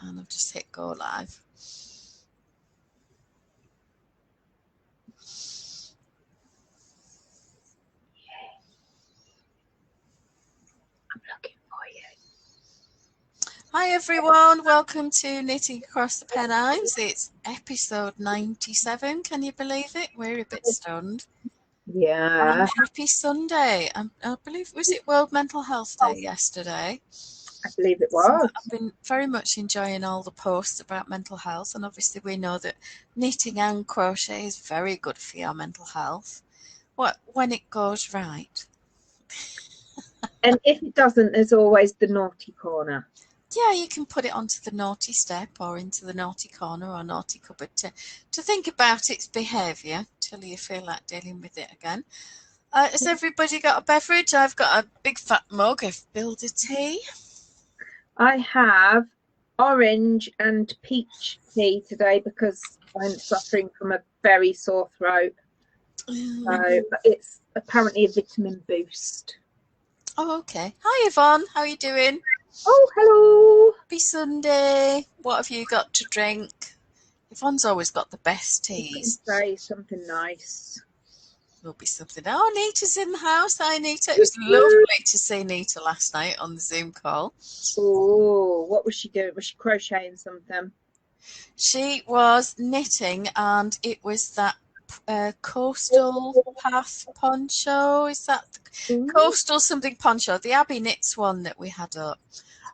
and I've just hit go live. I'm looking for you. Hi everyone, welcome to Knitting Across the Pennines. It's episode 97, can you believe it? We're a bit stunned. Yeah. And happy Sunday. I believe, was it World Mental Health Day yesterday? I believe it was. I've been very much enjoying all the posts about mental health, and obviously we know that knitting and crochet is very good for your mental health. When it goes right. And if it doesn't, there's always the naughty corner. Yeah, you can put it onto the naughty step or into the naughty corner or naughty cupboard to think about its behaviour till you feel like dealing with it again. Has everybody got a beverage? I've got a big fat mug of Builder tea. I have orange and peach tea today because I'm suffering from a very sore throat. So it's apparently a vitamin boost. Oh, okay. Hi, Yvonne. How are you doing? Oh, hello. Happy Sunday. What have you got to drink? Yvonne's always got the best teas. Say something nice. Will be something. Oh, Nita's in the house. Hi, Nita. It was lovely to see Nita last night on the Zoom call. Oh, what was she doing? Was she crocheting something? She was knitting, and it was that coastal path poncho. Is that coastal something poncho? The Abbey Knits one that we had up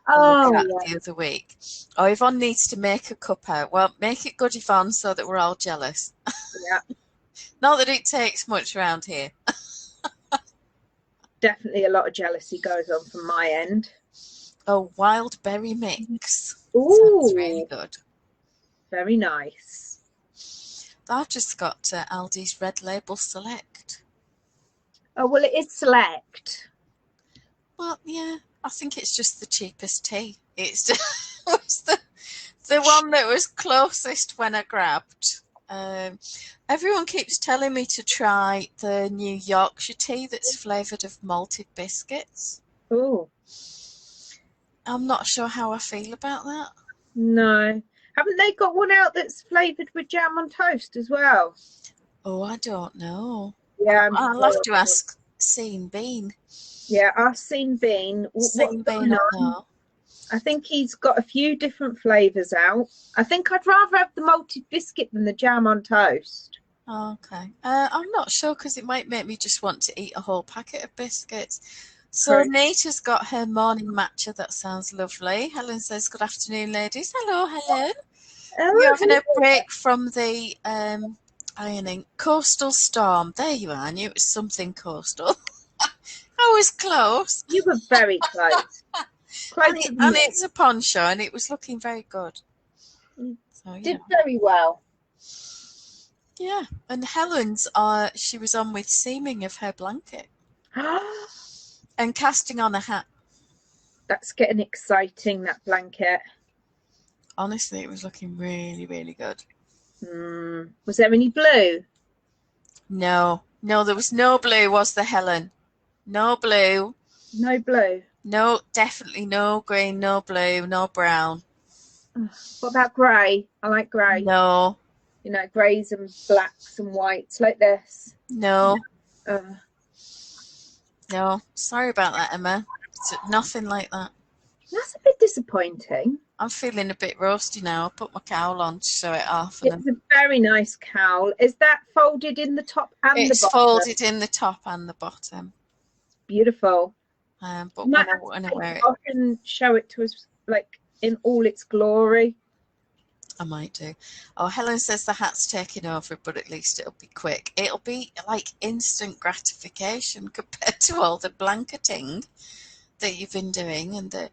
the other week. Oh, Yvonne needs to make a cup out. Well, make it good, Yvonne, so that we're all jealous. Yeah. Not that it takes much around here. Definitely a lot of jealousy goes on from my end. Oh, wild berry mix. Ooh, sounds really good. Very nice. I've just got Aldi's Red Label Select. Oh, well, it is Select. Well, yeah, I think it's just the cheapest tea. It's was the one that was closest when I grabbed. Everyone keeps telling me to try the new Yorkshire tea that's flavoured of malted biscuits. Oh. I'm not sure how I feel about that. No. Haven't they got one out that's flavoured with jam on toast as well? Oh, I don't know. Yeah, I'll have to ask Scene Bean. Yeah, I've seen Bean. Scene Bean, I think he's got a few different flavours out. I think I'd rather have the malted biscuit than the jam on toast. Oh, okay. I'm not sure because it might make me just want to eat a whole packet of biscuits. So Nita's got her morning matcha. That sounds lovely. Helen says, good afternoon, ladies. Hello, Helen. You're having a break from the ironing. Coastal Storm. There you are. I knew it was something coastal. I was close. You were very close. And it's a poncho, and it was looking very good. So, did very well. Yeah, and Helen's, she was on with seaming of her blanket and casting on a hat. That's getting exciting, that blanket. Honestly, it was looking really, really good. Was there any blue? No, there was no blue, was there, Helen? No blue. No blue? No, definitely no green, no blue, no brown. What about grey? I like grey. No. You know, greys and blacks and whites like this. No. No, sorry about that, Emma. It's nothing like that. That's a bit disappointing. I'm feeling a bit roasty now. I'll put my cowl on to show it off. It's a very nice cowl. Is that folded in the top and the bottom? It's folded in the top and the bottom. Beautiful. But when I wear it, I can show it to us like in all its glory. I might do. Oh, Helen says the hat's taking over, but at least it'll be quick. It'll be like instant gratification compared to all the blanketing that you've been doing and the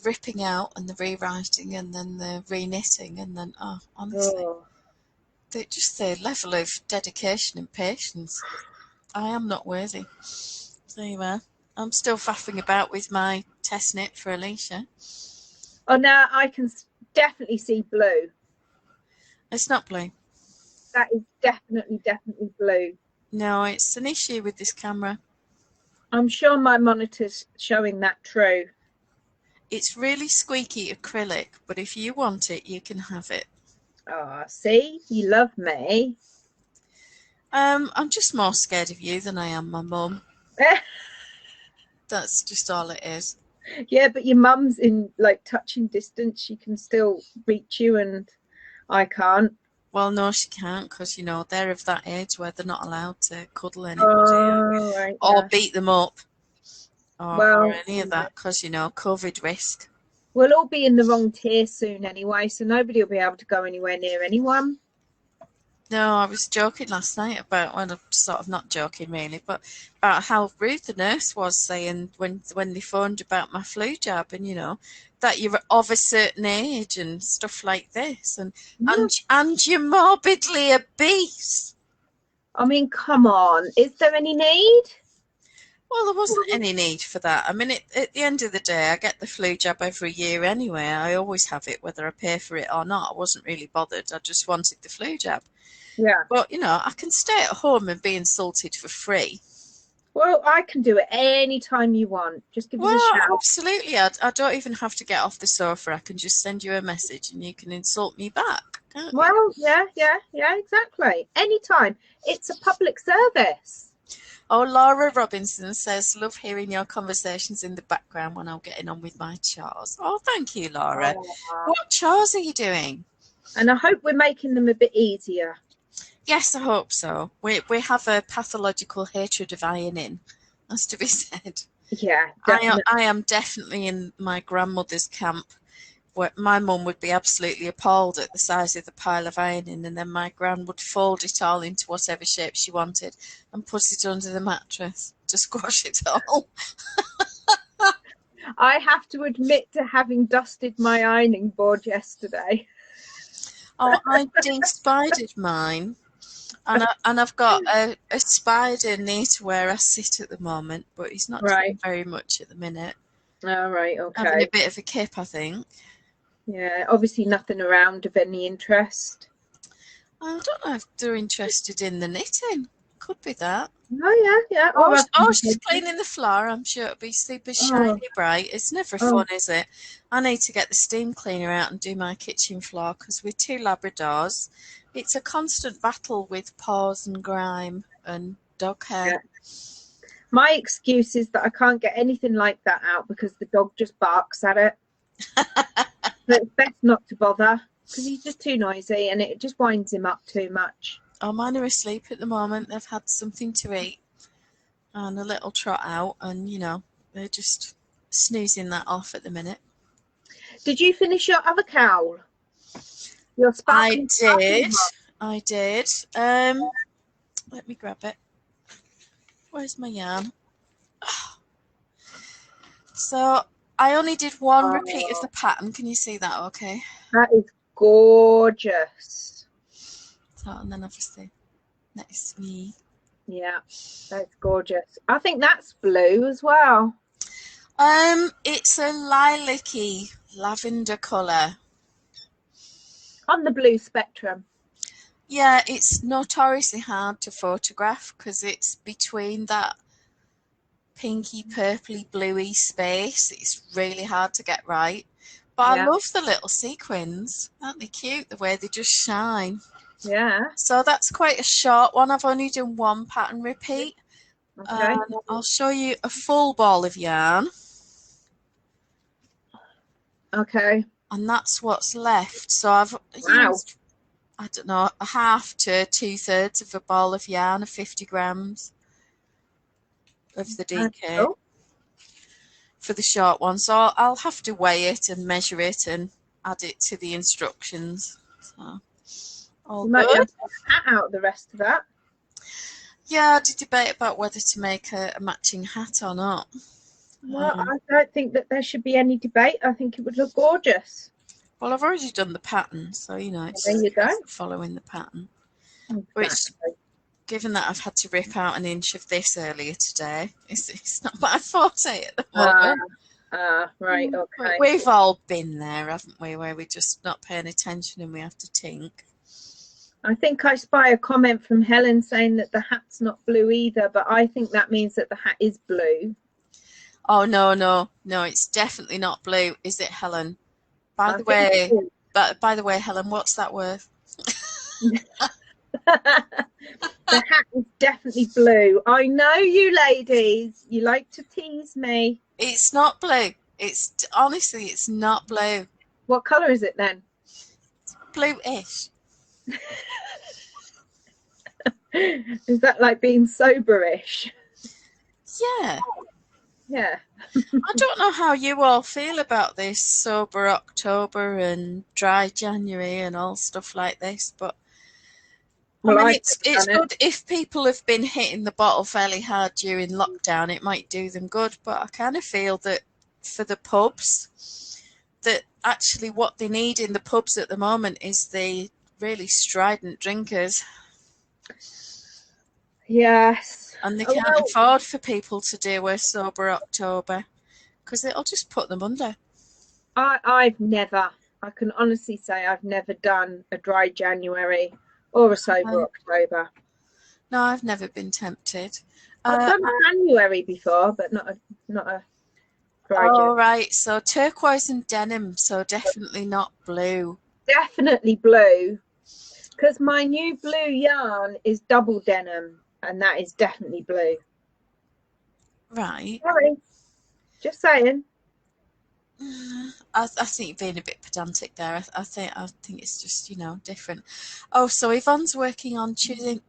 ripping out and the rewriting and then the re-knitting and then, honestly, just the level of dedication and patience. I am not worthy. So you are. I'm still faffing about with my test knit for Alicia. Oh, now I can definitely see blue. It's not blue. That is definitely blue. No, it's an issue with this camera. I'm sure my monitor's showing that true. It's really squeaky acrylic, but if you want it, you can have it. Oh, see, you love me. I'm just more scared of you than I am my mum. That's just all it is. Yeah, but your mum's in like touching distance. She can still reach you, and I can't. Well, no, she can't because, you know, they're of that age where they're not allowed to cuddle anybody Oh, right, or yeah. beat them up or Well, any of that because, you know, COVID risk. we'll all be in the wrong tier soon anyway, so nobody will be able to go anywhere near anyone. No, I was joking last night about, well, I'm sort of not joking really, but about how rude the nurse was saying when they phoned about my flu jab and, you know, that you're of a certain age and stuff like this and Yeah. and you're morbidly obese. I mean, come on. Is there any need? Well, there wasn't any need for that. I mean, at the end of the day, I get the flu jab every year anyway. I always have it, whether I pay for it or not. I wasn't really bothered. I just wanted the flu jab. Yeah. But, you know, I can stay at home and be insulted for free. Well, I can do it any time you want. Just give us a Well, shout. absolutely. I don't even have to get off the sofa. I can just send you a message and you can insult me back, can't you? Well, yeah, exactly. Anytime. It's a public service. Oh, Laura Robinson says, love hearing your conversations in the background when I'm getting on with my chores. Oh, thank you, Laura. What chores are you doing? And I hope we're making them a bit easier. Yes, I hope so. We have a pathological hatred of ironing, as to be said. Yeah, definitely. I am definitely in my grandmother's camp, where my mum would be absolutely appalled at the size of the pile of ironing, and then my gran would fold it all into whatever shape she wanted and put it under the mattress to squash it all. I have to admit to having dusted my ironing board yesterday. Oh, I de-spidered mine. And I've got a spider near to where I sit at the moment, but he's not doing very much at the minute. All right, Having a okay. bit of a kip, I think. Yeah, obviously nothing around of any interest. I don't know if they're interested in the knitting. Could be that. Oh, yeah. Oh, she's cleaning the floor. I'm sure it'll be super shiny bright. It's never fun, is it? I need to get the steam cleaner out and do my kitchen floor because with two Labradors, it's a constant battle with paws and grime and dog hair. Yeah. My excuse is that I can't get anything like that out because the dog just barks at it. So it's best not to bother because he's just too noisy and it just winds him up too much. Oh, mine are asleep at the moment. They've had something to eat and a little trot out, and you know, they're just snoozing that off at the minute. Did you finish your other cowl? Your sparkling I did. Let me grab it. Where's my yarn? So I only did one repeat of the pattern. Can you see that okay? That is gorgeous. So, and then obviously next to me. Yeah, that's gorgeous. I think that's blue as well. It's a lilac-y lavender colour. On the blue spectrum. Yeah, it's notoriously hard to photograph because it's between that pinky, purpley, bluey space. It's really hard to get right. But I love the little sequins. Aren't they cute? The way they just shine. Yeah. So that's quite a short one. I've only done one pattern repeat. Okay. I'll show you a full ball of yarn. Okay. And that's what's left. So I've used, I don't know, a half to 2/3 of a ball of yarn of 50 grams of the DK for the short one. So I'll have to weigh it and measure it and add it to the instructions. So all you might good. have to cut out the rest of that. Yeah, I did debate about whether to make a matching hat or not. Well, I don't think that there should be any debate. I think it would look gorgeous. Well, I've already done the pattern, so you know, it's there you go. Following the pattern. Exactly. Which, given that I've had to rip out an inch of this earlier today, it's not my forte at the moment. Right, okay. We've all been there, haven't we, where we're just not paying attention and we have to tink. I think I spy a comment from Helen saying that the hat's not blue either, but I think that means that the hat is blue. Oh, no, no, no, it's definitely not blue, is it, Helen? By I the think way, it by the way, Helen, what's that worth? is. The hat is definitely blue. I know you ladies, you like to tease me. It's not blue. It's honestly, it's not blue. What colour is it then? Blue-ish. Is that like being soberish? Yeah. Yeah. I don't know how you all feel about this sober October and dry January and all stuff like this, but I Well, mean, I've it's done it. good if people have been hitting the bottle fairly hard during lockdown. It might do them good, but I kind of feel that for the pubs, that actually what they need in the pubs at the moment is the really strident drinkers, Yes. and they Oh, can't well, afford for people to do a sober October because it'll just put them under. I've never, I can honestly say I've never done a dry January or a sober October. No, I've never been tempted. I've done January before, but not a dry Oh, January. right. So turquoise and denim, so definitely not blue. Definitely blue, because my new blue yarn is double denim, and that is definitely blue. Right. Sorry, just saying. I think you're being a bit pedantic there. I think it's just, different. Oh, so Yvonne's working on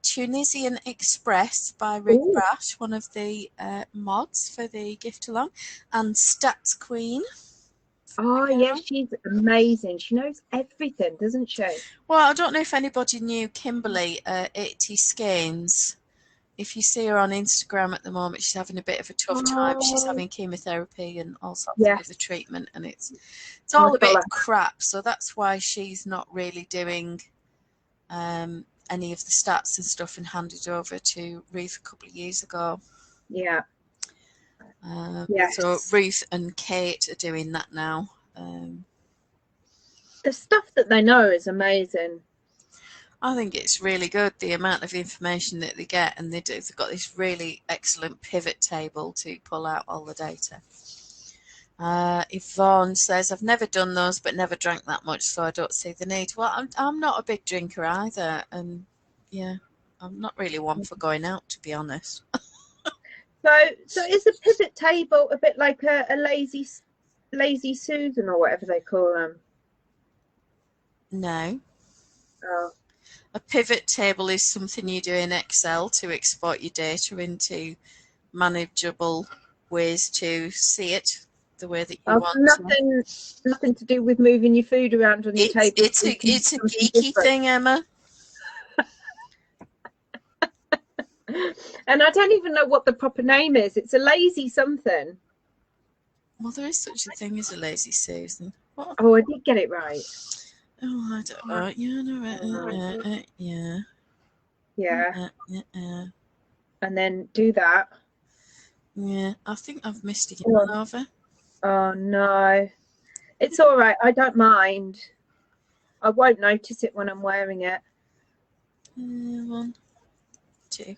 Tunisian Express by Rick Ooh. Brash, one of the mods for the gift along, and Stats Queen. Oh, yes, she's amazing. She knows everything, doesn't she? Well, I don't know if anybody knew Kimberly 80 Skeins. If you see her on Instagram at the moment, she's having a bit of a tough time. She's Oh, having chemotherapy and all sorts of other yes, treatment, and it's I all a bit follow. crap. So that's why she's not really doing any of the stats and stuff, and handed over to Ruth a couple of years ago. Yeah, So yes. Ruth and Kate are doing that now. The stuff that they know is amazing. I think it's really good, the amount of information that they get, and they've got this really excellent pivot table to pull out all the data. Yvonne says, I've never done those, but never drank that much, so I don't see the need. Well, I'm not a big drinker either, and yeah, I'm not really one for going out, to be honest. So is the pivot table a bit like a lazy Susan or whatever they call them? No. Oh, A pivot table is something you do in Excel to export your data into manageable ways to see it the way that you want to. nothing to do with moving your food around on your It's table. it's a it's a geeky thing, Emma. And I don't even know what the proper name is. It's a lazy something. Well, there is such a thing as a lazy Susan. What? Oh, I did get it right. Oh, I don't know. Yeah, no, yeah. Yeah. Yeah. And then do that. Yeah, I think I've missed a yarn over. Oh no. It's all right. I don't mind. I won't notice it when I'm wearing it. 1, 2,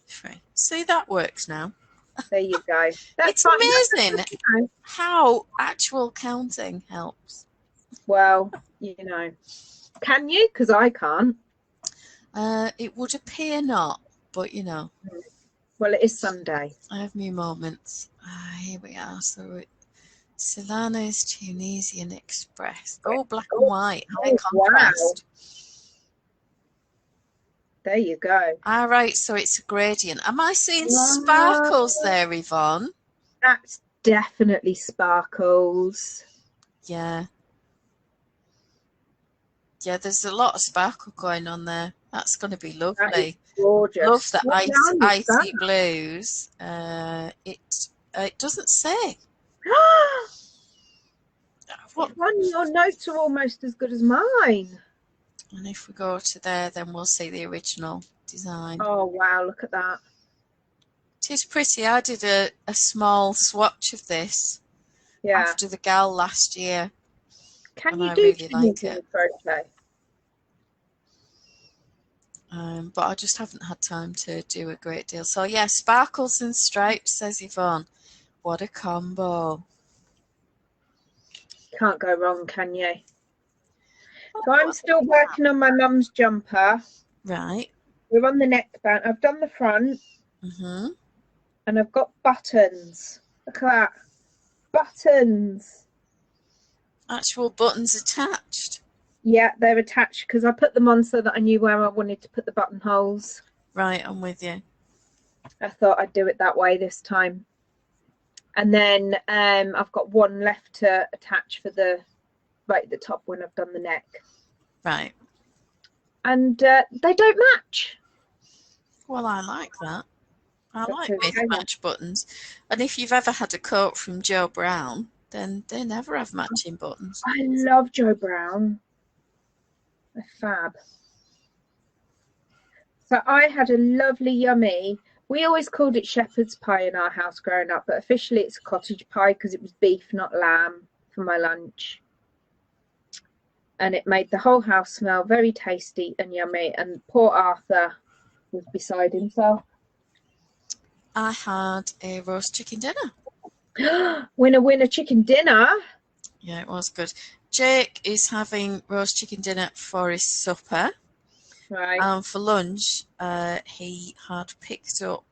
3. See, that works now. There you go. It's amazing how actual counting helps. Well, can you? Because I can't. It would appear not, but Well, it is Sunday. I have my moments. Here we are. So Solana's Tunisian Express. Oh, black and white. High contrast. Wow. There you go. All right, so it's a gradient. Am I seeing sparkles there, Yvonne? That's definitely sparkles. Yeah. Yeah, there's a lot of sparkle going on there. That's going to be lovely. Gorgeous. Love the icy blues. It doesn't say. What? Your notes are almost as good as mine. And if we go to there, then we'll see the original design. Oh, wow, look at that. It is pretty. I did a small swatch of this after the gal last year. Can you I do really like it. crochet? But I just haven't had time to do a great deal. So yeah, sparkles and stripes, says Yvonne. What a combo. Can't go wrong, can you? So I'm still working on my mum's jumper. Right. We're on the neckband. I've done the front. Mm-hmm. And I've got buttons. Look at that. Buttons. Actual buttons attached. Yeah, they're attached because I put them on so that I knew where I wanted to put the buttonholes. Right, I'm with you. I thought I'd do it that way this time. And then I've got one left to attach for the right at the top when I've done the neck. Right. And they don't match. Well, I like that. I like Okay. mismatched buttons. And if you've ever had a coat from Joe Brown, then they never have matching buttons. I love Joe Brown. They're fab. So I had a lovely, yummy. We always called it shepherd's pie in our house growing up, but officially it's cottage pie because it was beef, not lamb, for my lunch. And it made the whole house smell very tasty and yummy. And poor Arthur was beside himself. I had a roast chicken dinner. Winner, winner, chicken dinner. Yeah, it was good. Jake is having roast chicken dinner for his supper. Right. And for lunch, he had picked up,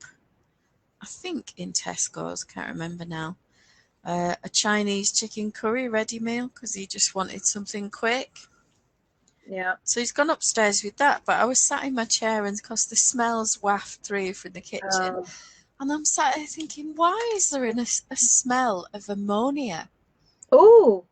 I think in Tesco's, can't remember now, a Chinese chicken curry ready meal because he just wanted something quick. Yeah. So he's gone upstairs with that. But I was sat in my chair and because the smells waft through from the kitchen. And I'm sat there thinking, why is there a smell of ammonia? Oh.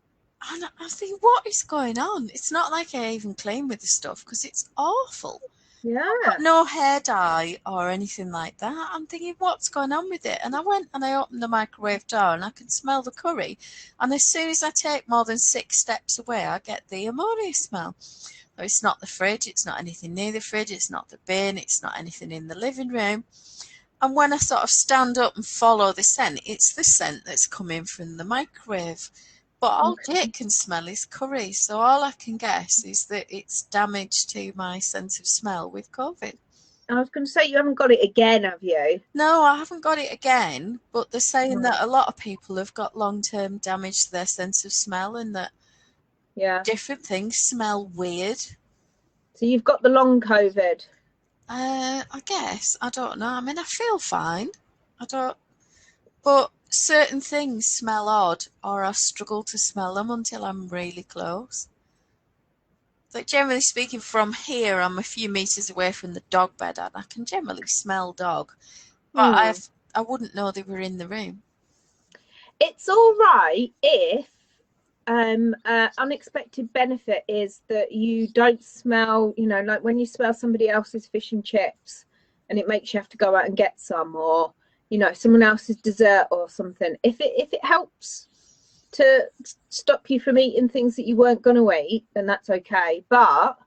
And I think, what is going on? It's not like I even clean with the stuff because it's awful. Yeah. I've got no hair dye or anything like that. I'm thinking, what's going on with it? And I went and I opened the microwave door and I can smell the curry. And as soon as I take more than 6 steps away, I get the ammonia smell. So it's not the fridge. It's not anything near the fridge. It's not the bin. It's not anything in the living room. And when I sort of stand up and follow the scent, it's the scent that's coming from the microwave. But all Jake can smell is curry. So all I can guess is that it's damage to my sense of smell with COVID. I was going to say, you haven't got it again, have you? No, I haven't got it again. But they're saying that a lot of people have got long-term damage to their sense of smell and that different things smell weird. So you've got the long COVID? I guess. I don't know. I mean, I feel fine. But certain things smell odd or I struggle to smell them until I'm really close. Like generally speaking, from here, I'm a few meters away from the dog bed and I can generally smell dog. But I wouldn't know they were in the room. It's all right if unexpected benefit is that you don't smell, like when you smell somebody else's fish and chips and it makes you have to go out and get some, or someone else's dessert or something. If it helps to stop you from eating things that you weren't going to eat, then that's okay. But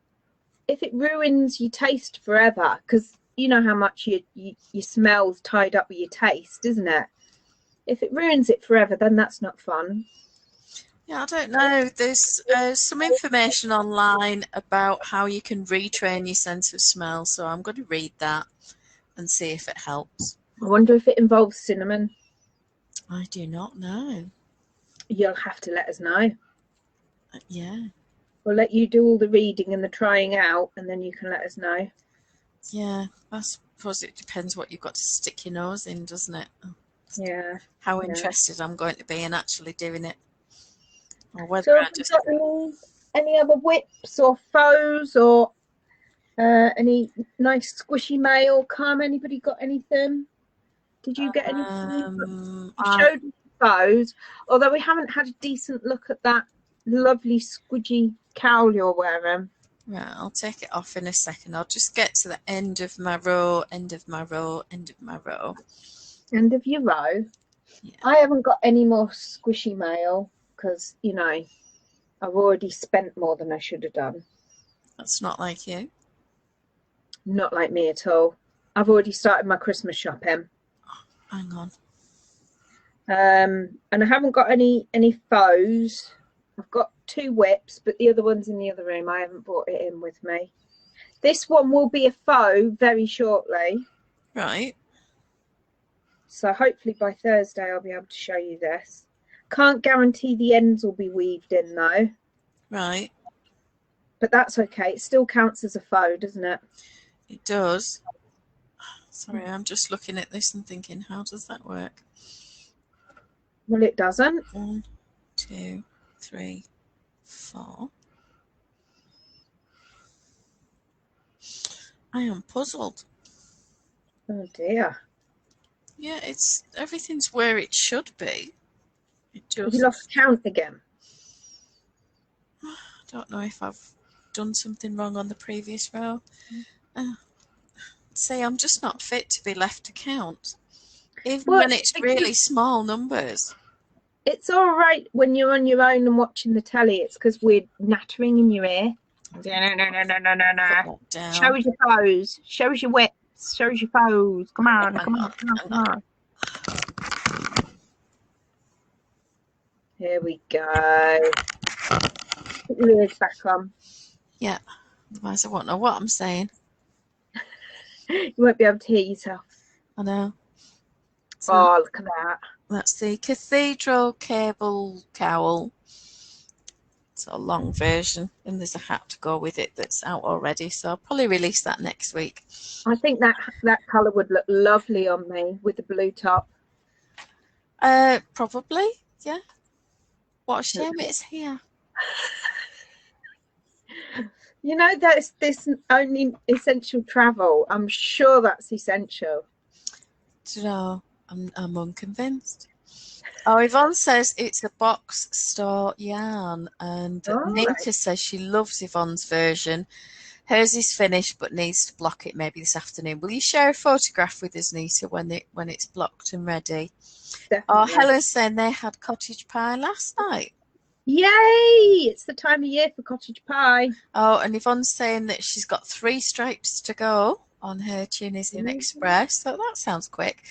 if it ruins your taste forever, because you know how much your smell's tied up with your taste, isn't it? If it ruins it forever, then that's not fun. Yeah, I don't know. There's some information online about how you can retrain your sense of smell, so I'm going to read that and see if it helps. I wonder if it involves cinnamon. I do not know. You'll have to let us know. Yeah. We'll let you do all the reading and the trying out, and then you can let us know. Yeah, I suppose it depends what you've got to stick your nose in, doesn't it? Yeah. How interested I'm going to be in actually doing it. Or whether So I just... got any other whips or faux or any nice squishy mail? Anybody got anything? Did you get anything? You showed faux, although we haven't had a decent look at that lovely squidgy cowl you're wearing. Right, I'll take it off in a second. I'll just get to the end of my row, end of my row, end of my row. End of your row? Yeah. I haven't got any more squishy mail because, I've already spent more than I should have done. That's not like you. Not like me at all. I've already started my Christmas shopping. Oh, hang on. And I haven't got any faux. I've got 2 whips, but the other one's in the other room. I haven't brought it in with me. This one will be a faux very shortly. Right. So hopefully by Thursday I'll be able to show you this. Can't guarantee the ends will be weaved in though. Right. But that's okay. It still counts as a faux, doesn't it? It does. Sorry, I'm just looking at this and thinking, how does that work? Well, it doesn't. 1, 2, 3, 4. I am puzzled. Oh dear. Yeah, everything's where it should be. It Have just, you lost count again? I don't know if I've done something wrong on the previous row. See, I'm just not fit to be left to count, even when it's really small numbers. It's all right when you're on your own and watching the telly. It's because we're nattering in your ear. No. Show us your foes. Show us your whips. Show us your foes. Come on, come on. Here we go. Put your ears back on. Yeah, otherwise I won't know what I'm saying. You won't be able to hear yourself. I know. So, oh, look at that. That's the Cathedral Cable Cowl. It's a long version, and there's a hat to go with it that's out already, so I'll probably release that next week. I think that colour would look lovely on me with the blue top. Probably, yeah. What a shame it's here. You know, that's this only essential travel. I'm sure that's essential. Do you know, I'm unconvinced. Oh, Yvonne says it's a box store yarn, and Nita says she loves Yvonne's version. Hers is finished but needs to block it maybe this afternoon. Will you share a photograph with us, Nita, when it's blocked and ready? Definitely. Oh, Helen's saying they had cottage pie last night. Yay! It's the time of year for cottage pie. Oh, and Yvonne's saying that she's got 3 stripes to go on her Tunisian Express. So that sounds quick.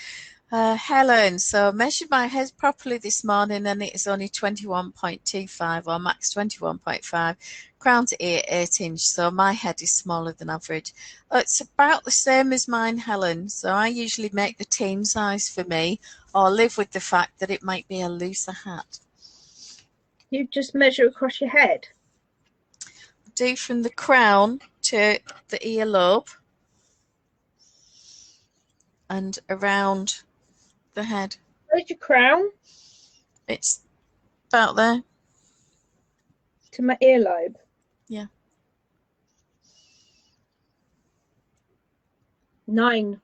Helen, so measured my head properly this morning and it is only 21.25 or max 21.5. Crown to ear 8 inch, so my head is smaller than average. It's about the same as mine, Helen. So I usually make the teen size for me or live with the fact that it might be a looser hat. You just measure across your head? Do from the crown to the earlobe and around the head. Where's your crown? It's about there. To my earlobe? Yeah. 9.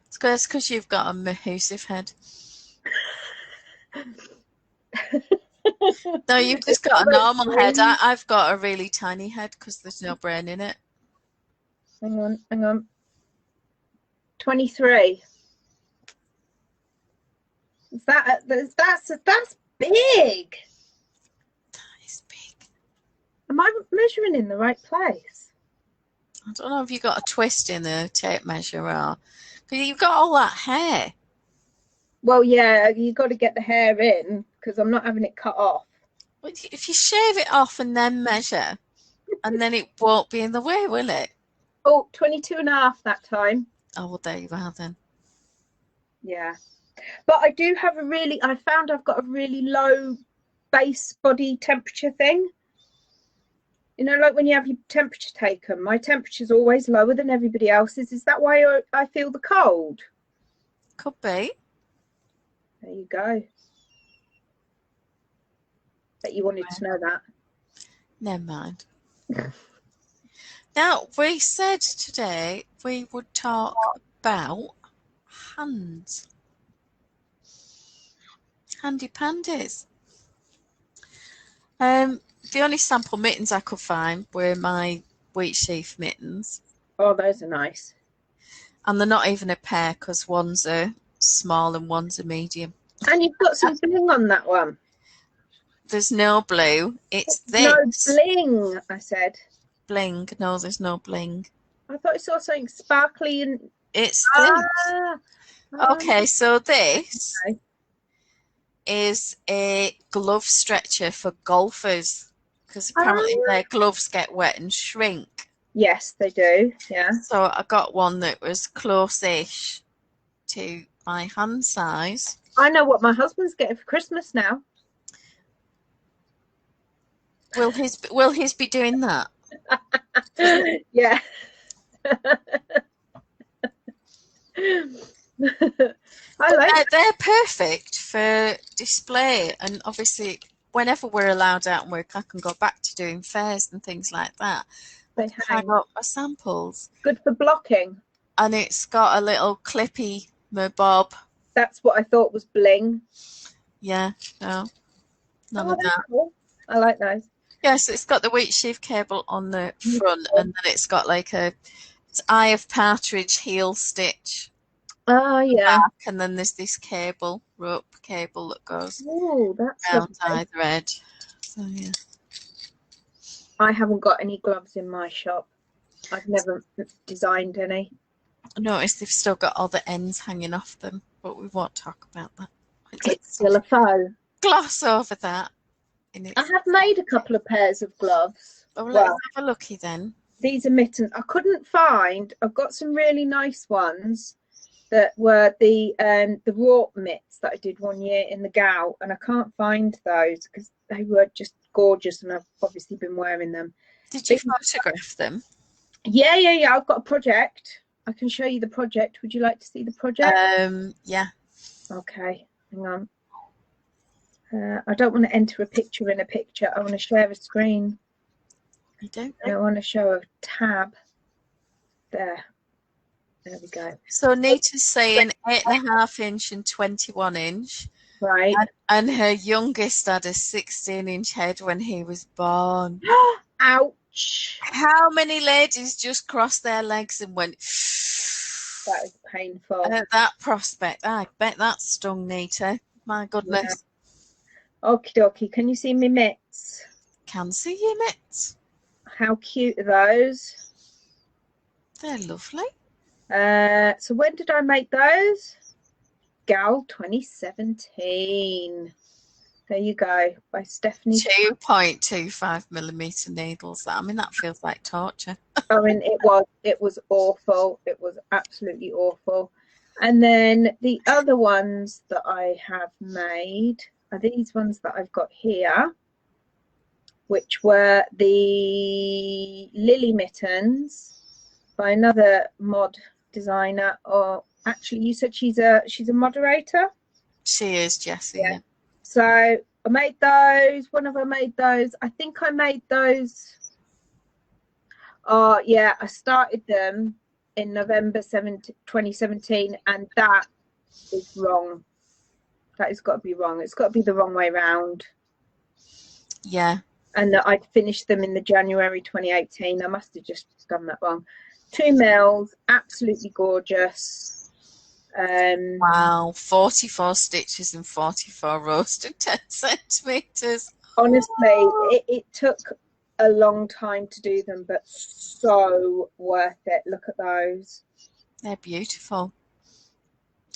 It's because you've got a mahoosive head. No, you've just got a normal head. I've got a really tiny head because there's no brain in it. Hang on. 23. That's big. That is big. Am I measuring in the right place? I don't know if you got a twist in the tape measure or because you've got all that hair. Well, yeah, you got to get the hair in because I'm not having it cut off. Well, if you shave it off and then measure, and then it won't be in the way, will it? Oh, 22.5 that time. Oh, well, there you are then. Yeah. But I do have I found I've got a really low base body temperature thing. You know, like when you have your temperature taken, my temperature's always lower than everybody else's. Is that why I feel the cold? Could be. There you go. Bet you wanted to know that. Never mind. Now, we said today we would talk about hands. Handy pandies. The only sample mittens I could find were my wheat sheaf mittens. Oh, those are nice. And they're not even a pair because one's a small and one's a medium. And you've got some bling on that one. There's no blue. It's this. No bling, I said. Bling. No, there's no bling. I thought I saw something sparkly and... It's this. Okay, so this is a glove stretcher for golfers because apparently their gloves get wet and shrink. Yes, they do. Yeah. So I got one that was close-ish to my hand size. I know what my husband's getting for Christmas now. Will his be doing that? Yeah. I like They're perfect for display, and obviously whenever we're allowed out and work, I can go back to doing fairs and things like that. they Hang hang. up my samples, Good for blocking. and it's got a little clippy bob. That's what I thought was bling. Yeah, no, none Oh, of that's that. cool. I like those. Yes, it's got the wheat sheaf cable on the front, and then it's got like it's eye of partridge heel stitch Oh, yeah. back, and then there's this rope cable that goes Oh, that's around lovely. either edge. So yeah. I haven't got any gloves in my shop. I've never designed any. I noticed they've still got all the ends hanging off them, but we won't talk about that. It's still a faux. Gloss over that. I have made a couple of pairs of gloves. Oh, let's have a looky then. These are mittens. I couldn't find. I've got some really nice ones that were the wrought mitts that I did one year in the cowl, and I can't find those because they were just gorgeous, and I've obviously been wearing them. Did you photograph them? Yeah. I've got a project. I can show you the project. Would you like to see the project? Yeah. Okay, hang on. I don't want to enter a picture in a picture. I want to share a screen. You don't? I want to show a tab. There we go. So Nita's saying 8.5 inch and 21 inch. Right. And her youngest had a 16-inch head when he was born. Ouch. How many ladies just crossed their legs and went... That is painful. And at that prospect, I bet that stung Nita. My goodness. Yeah. Okie dokie. Can you see me mitts? Can see your mitts. How cute are those? They're lovely. So when did I make those? Gal 2017. There you go, by Stephanie. 2.25mm needles. I mean, that feels like torture. I mean, it was awful. It was absolutely awful. And then the other ones that I have made are these ones that I've got here, which were the Lily mittens by another mod designer. Or actually, you said she's a moderator. She is, Jessie. Yeah. So I made those. When have I made those? I think I made those. Oh yeah, I started them in November 2017, and that is wrong. That has got to be wrong. It's got to be the wrong way round. Yeah. And that I'd finished them in the January 2018. I must have just done that wrong. 2 mils, absolutely gorgeous. Wow, 44 stitches and 44 rows to 10 centimeters. Honestly, it took a long time to do them, but so worth it. Look at those. They're beautiful.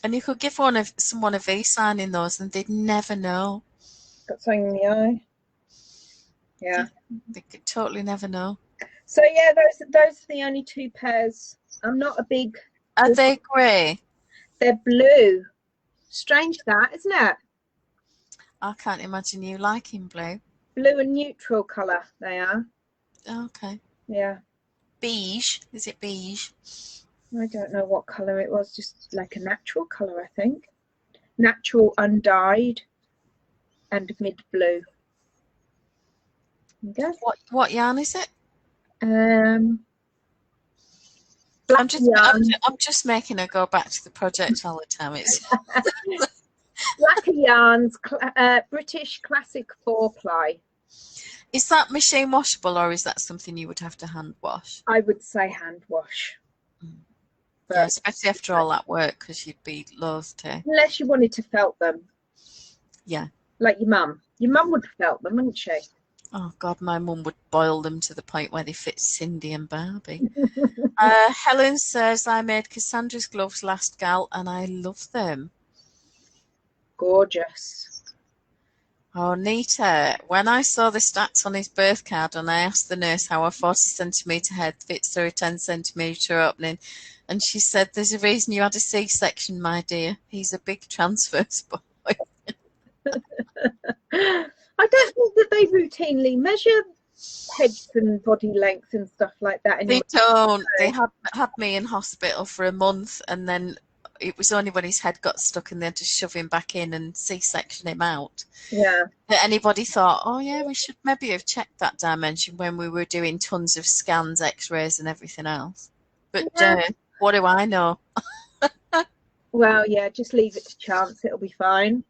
And you could give someone a V-sign in those and they'd never know. Got something in the eye. Yeah. They could totally never know. So yeah, those are the only 2 pairs. I'm not a big... Are they grey? They're blue. Strange that, isn't it? I can't imagine you liking blue. Blue and neutral colour they are. Okay. Yeah. Beige. Is it beige? I don't know what colour it was. Just like a natural colour, I think. Natural undyed and mid blue. There you go. What yarn is it? Black yarn. I'm just making her go back to the project all the time. It's Blacker yarns, British classic 4-ply. Is that machine washable or is that something you would have to hand wash? I would say hand wash. But yeah, especially after all that work, because you'd be loath to. Unless you wanted to felt them. Yeah. Like your mum. Your mum would have felt them, wouldn't she? Oh God, my mum would boil them to the point where they fit Cindy and Barbie. Helen says, I made Cassandra's gloves last gal and I love them. Gorgeous. Oh, Nita, when I saw the stats on his birth card and I asked the nurse how a 40 centimetre head fits through a 10 centimetre opening, and she said, there's a reason you had a C-section, my dear. He's a big transverse boy. I don't think that they routinely measure heads and body length and stuff like that anymore. They don't. They had me in hospital for a month, and then it was only when his head got stuck and they had to shove him back in and C-section him out. Yeah. That anybody thought, oh yeah, we should maybe have checked that dimension when we were doing tons of scans, X-rays, and everything else. But Yeah. what do I know? Well, yeah, just leave it to chance. It'll be fine.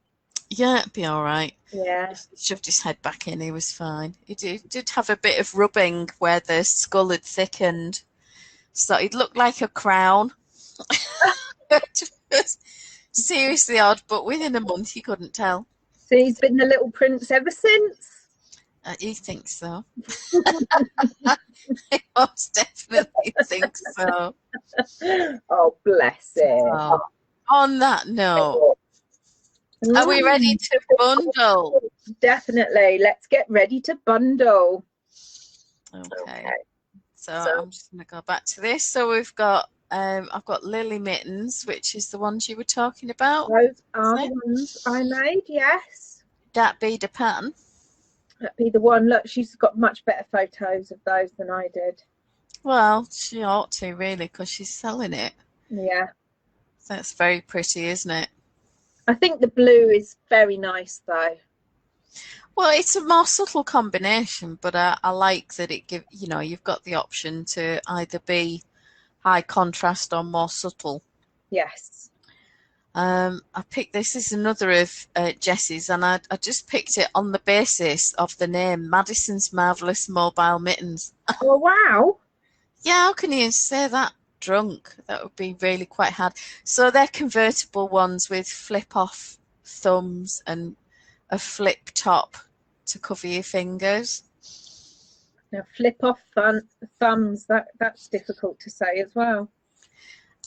Yeah, it'd be all right. Yeah. He shoved his head back in. He was fine. He did have a bit of rubbing where the skull had thickened, so it looked like a crown. It was seriously odd, but within a month you couldn't tell. So he's been the little prince ever since? He thinks so. I most definitely think so. Oh, bless him. So, on that note, are we ready to bundle? Definitely. Let's get ready to bundle. Okay. So I'm just going to go back to this. So we've got, I've got Lily Mittens, which is the ones you were talking about. Those are the ones I made, yes. That be the pattern. That'd be the one. Look, she's got much better photos of those than I did. Well, she ought to, really, because she's selling it. Yeah. So it's very pretty, isn't it? I think the blue is very nice, though. Well, it's a more subtle combination, but I like that it you've got the option to either be high contrast or more subtle. Yes. I picked this is another of Jessie's, and I just picked it on the basis of the name Madison's Marvellous Mobile Mittens. Oh, wow. Yeah, how can you say that drunk? That would be really quite hard. So they're convertible ones with flip-off thumbs and a flip top to cover your fingers. Now, flip-off thumbs, that's difficult to say as well.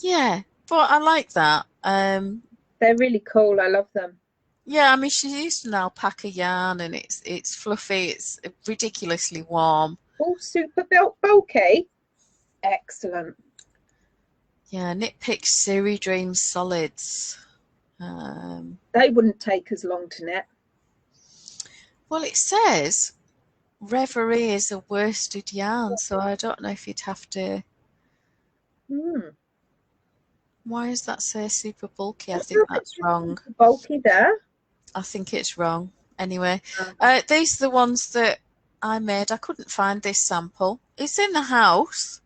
Yeah, but I like that. They're really cool. I love them. Yeah, I mean, she's used an alpaca yarn, and it's fluffy. It's ridiculously warm. Oh, super bulky. Excellent. Yeah, Knit Picks Siri Dreams Solids. They wouldn't take as long to knit. Well, it says Ravelry is a worsted yarn, so I don't know if you'd have to. Why does that say super bulky? I think that's wrong. Bulky there. I think it's wrong. Anyway, these are the ones that I made. I couldn't find this sample. It's in the house.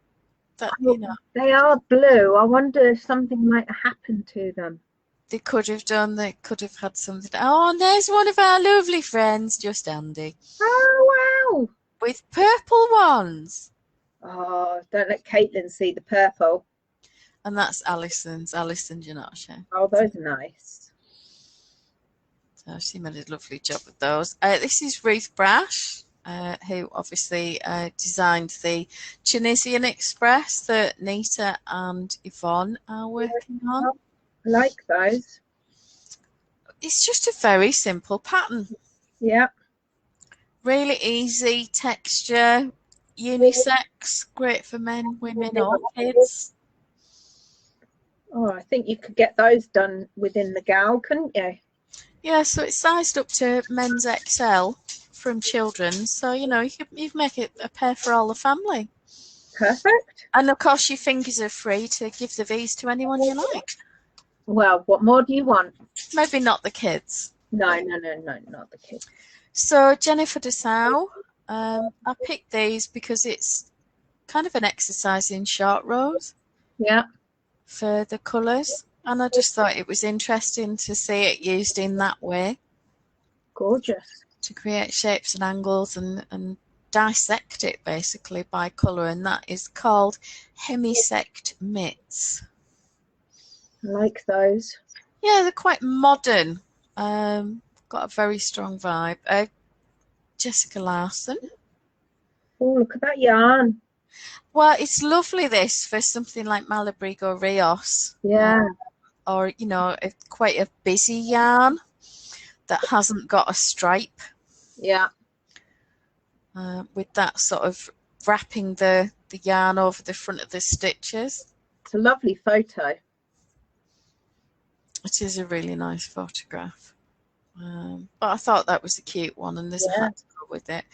They are blue. I wonder if something might have happened to them. They could have done. They could have had something. Oh, and there's one of our lovely friends, just Andy. Oh, wow. With purple ones. Oh, don't let Caitlin see the purple. And that's Alison's. Alison Janasha. Oh, those are nice. So she made a lovely job with those. This is Ruth Brash, who obviously designed the Tunisian Express that Nita and Yvonne are working on. I like those. It's just a very simple pattern. Yeah. Really easy texture, unisex, great for men, women, or kids. Oh, I think you could get those done within the gown, couldn't you? Yeah, so it's sized up to men's XL from children. So, you can make it a pair for all the family. Perfect. And, of course, your fingers are free to give the V's to anyone you like. Well, what more do you want? Maybe not the kids. No, not the kids. So, Jennifer Dessau, I picked these because it's kind of an exercise in short rows. Yeah. For the colours, and I just thought it was interesting to see it used in that way. Gorgeous. To create shapes and angles and dissect it basically by colour, and that is called Hemisect Mitts. I like those. Yeah, they're quite modern. Got a very strong vibe. Jessica Larson. Oh, look at that yarn. Well, it's lovely this for something like Malabrigo Rios. Yeah. Or, quite a busy yarn. that hasn't got a stripe. Yeah. With that sort of wrapping the yarn over the front of the stitches. It's a lovely photo. It is a really nice photograph. But I thought that was a cute one, and there's a hat to go with it.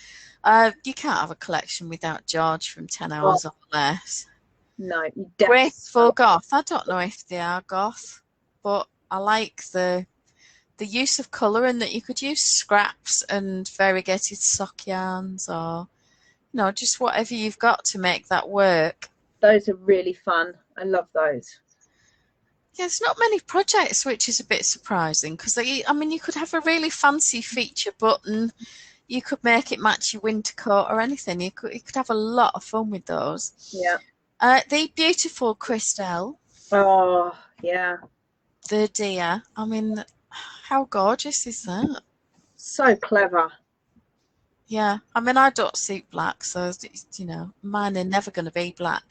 You can't have a collection without George from 10 Hours or Less. No, you definitely. Graceful goth. I don't know if they are goth, but I like the use of colour, and that you could use scraps and variegated sock yarns, or just whatever you've got to make that work. Those are really fun. I love those. Yeah, there's not many projects, which is a bit surprising, because you could have a really fancy feature button. You could make it match your winter coat or anything. You could have a lot of fun with those. Yeah. The beautiful Christelle. Oh, yeah. The deer. I mean, how gorgeous is that? So clever. Yeah. I mean, I don't suit black, so, mine are never going to be black.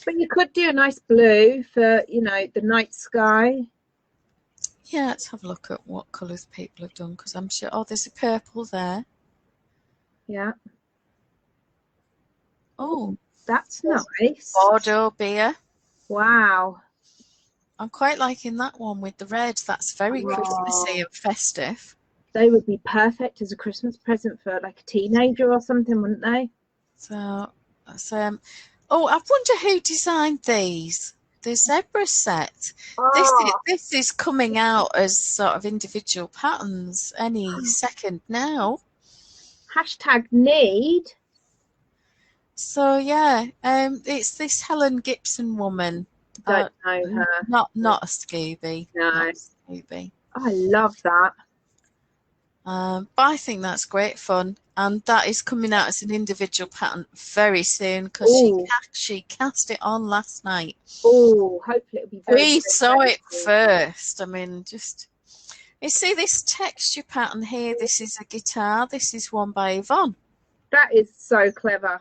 But you could do a nice blue for, the night sky. Yeah, let's have a look at what colours people have done, because I'm sure... Oh, there's a purple there. Yeah. Oh. That's nice. Bordeaux beer. Wow. I'm quite liking that one with the red. That's very Christmassy and festive. They would be perfect as a Christmas present for like a teenager or something, wouldn't they? So that's oh, I wonder who designed these. The zebra set. This is coming out as sort of individual patterns any second now. #need. So yeah, it's this Helen Gibson woman. Don't know her. Not a Scooby. No. Not a Scooby. I love that. But I think that's great fun, and that is coming out as an individual pattern very soon, because she cast it on last night. Oh, hopefully it'll be very We saw it first. I mean, you see this texture pattern here. This is a guitar. This is one by Yvonne. That is so clever.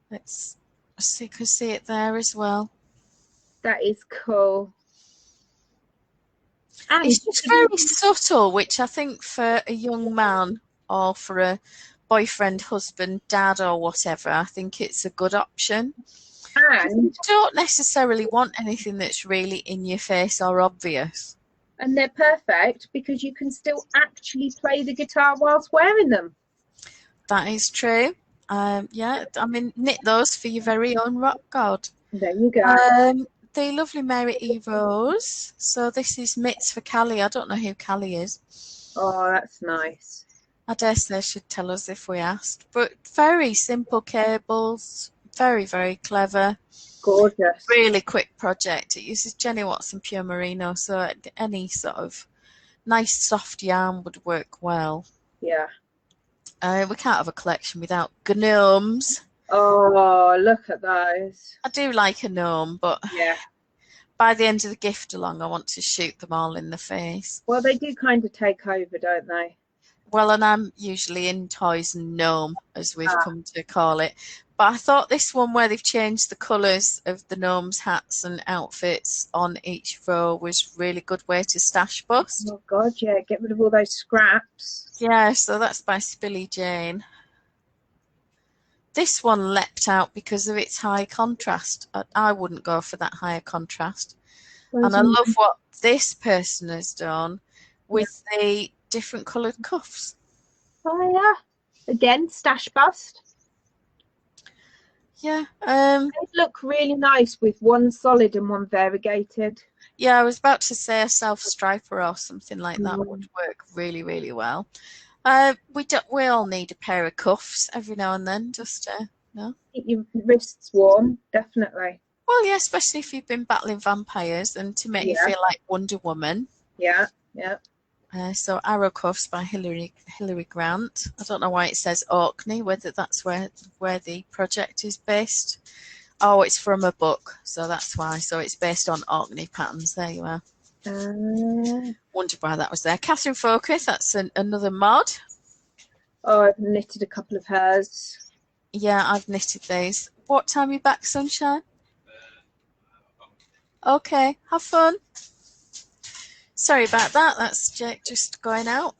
Let's see, you can see it there as well. That is cool. And it's just very subtle, which I think for a young man or for a boyfriend, husband, dad or whatever, I think it's a good option. And you don't necessarily want anything that's really in your face or obvious. And they're perfect because you can still actually play the guitar whilst wearing them. That is true. Yeah, I mean, knit those for your very own rock god. There you go. The lovely Mary E. Rose. So this is mitts for Callie. I don't know who Callie is. Oh, that's nice. I dare say should tell us if we asked. But very simple cables. Very, very clever. Gorgeous. Really quick project. It uses Jenny Watson Pure Merino, so any sort of nice soft yarn would work well. Yeah. We can't have a collection without gnomes. Oh, look at those. I do like a gnome, but yeah, by the end of the gift along, I want to shoot them all in the face. Well, they do kind of take over, don't they? Well, and I'm usually in toys and gnome, as we've come to call it. But I thought this one where they've changed the colours of the gnomes' hats and outfits on each row was a really good way to stash bust. Oh, God, yeah. Get rid of all those scraps. Yeah, so that's by Spilly Jane. This one leapt out because of its high contrast. I wouldn't go for that higher contrast. And I love what this person has done with the different coloured cuffs. Oh, yeah. Again, stash bust. Yeah. They look really nice with one solid and one variegated. Yeah, I was about to say a self-striper or something like that would work really, really well. We all need a pair of cuffs every now and then, just keep your wrists warm, definitely. Well, yeah, especially if you've been battling vampires and to make you feel like Wonder Woman. Yeah, yeah. So Arrow Cuffs by Hilary Grant. I don't know why it says Orkney, whether that's where the project is based. Oh, it's from a book, so that's why. So it's based on Orkney patterns. There you are. Wondered why that was there. Catherine Focus, that's another mod. Oh, I've knitted a couple of hers. Yeah, I've knitted these. What time are you back, Sunshine? Okay, have fun. Sorry about that. That's Jake just going out.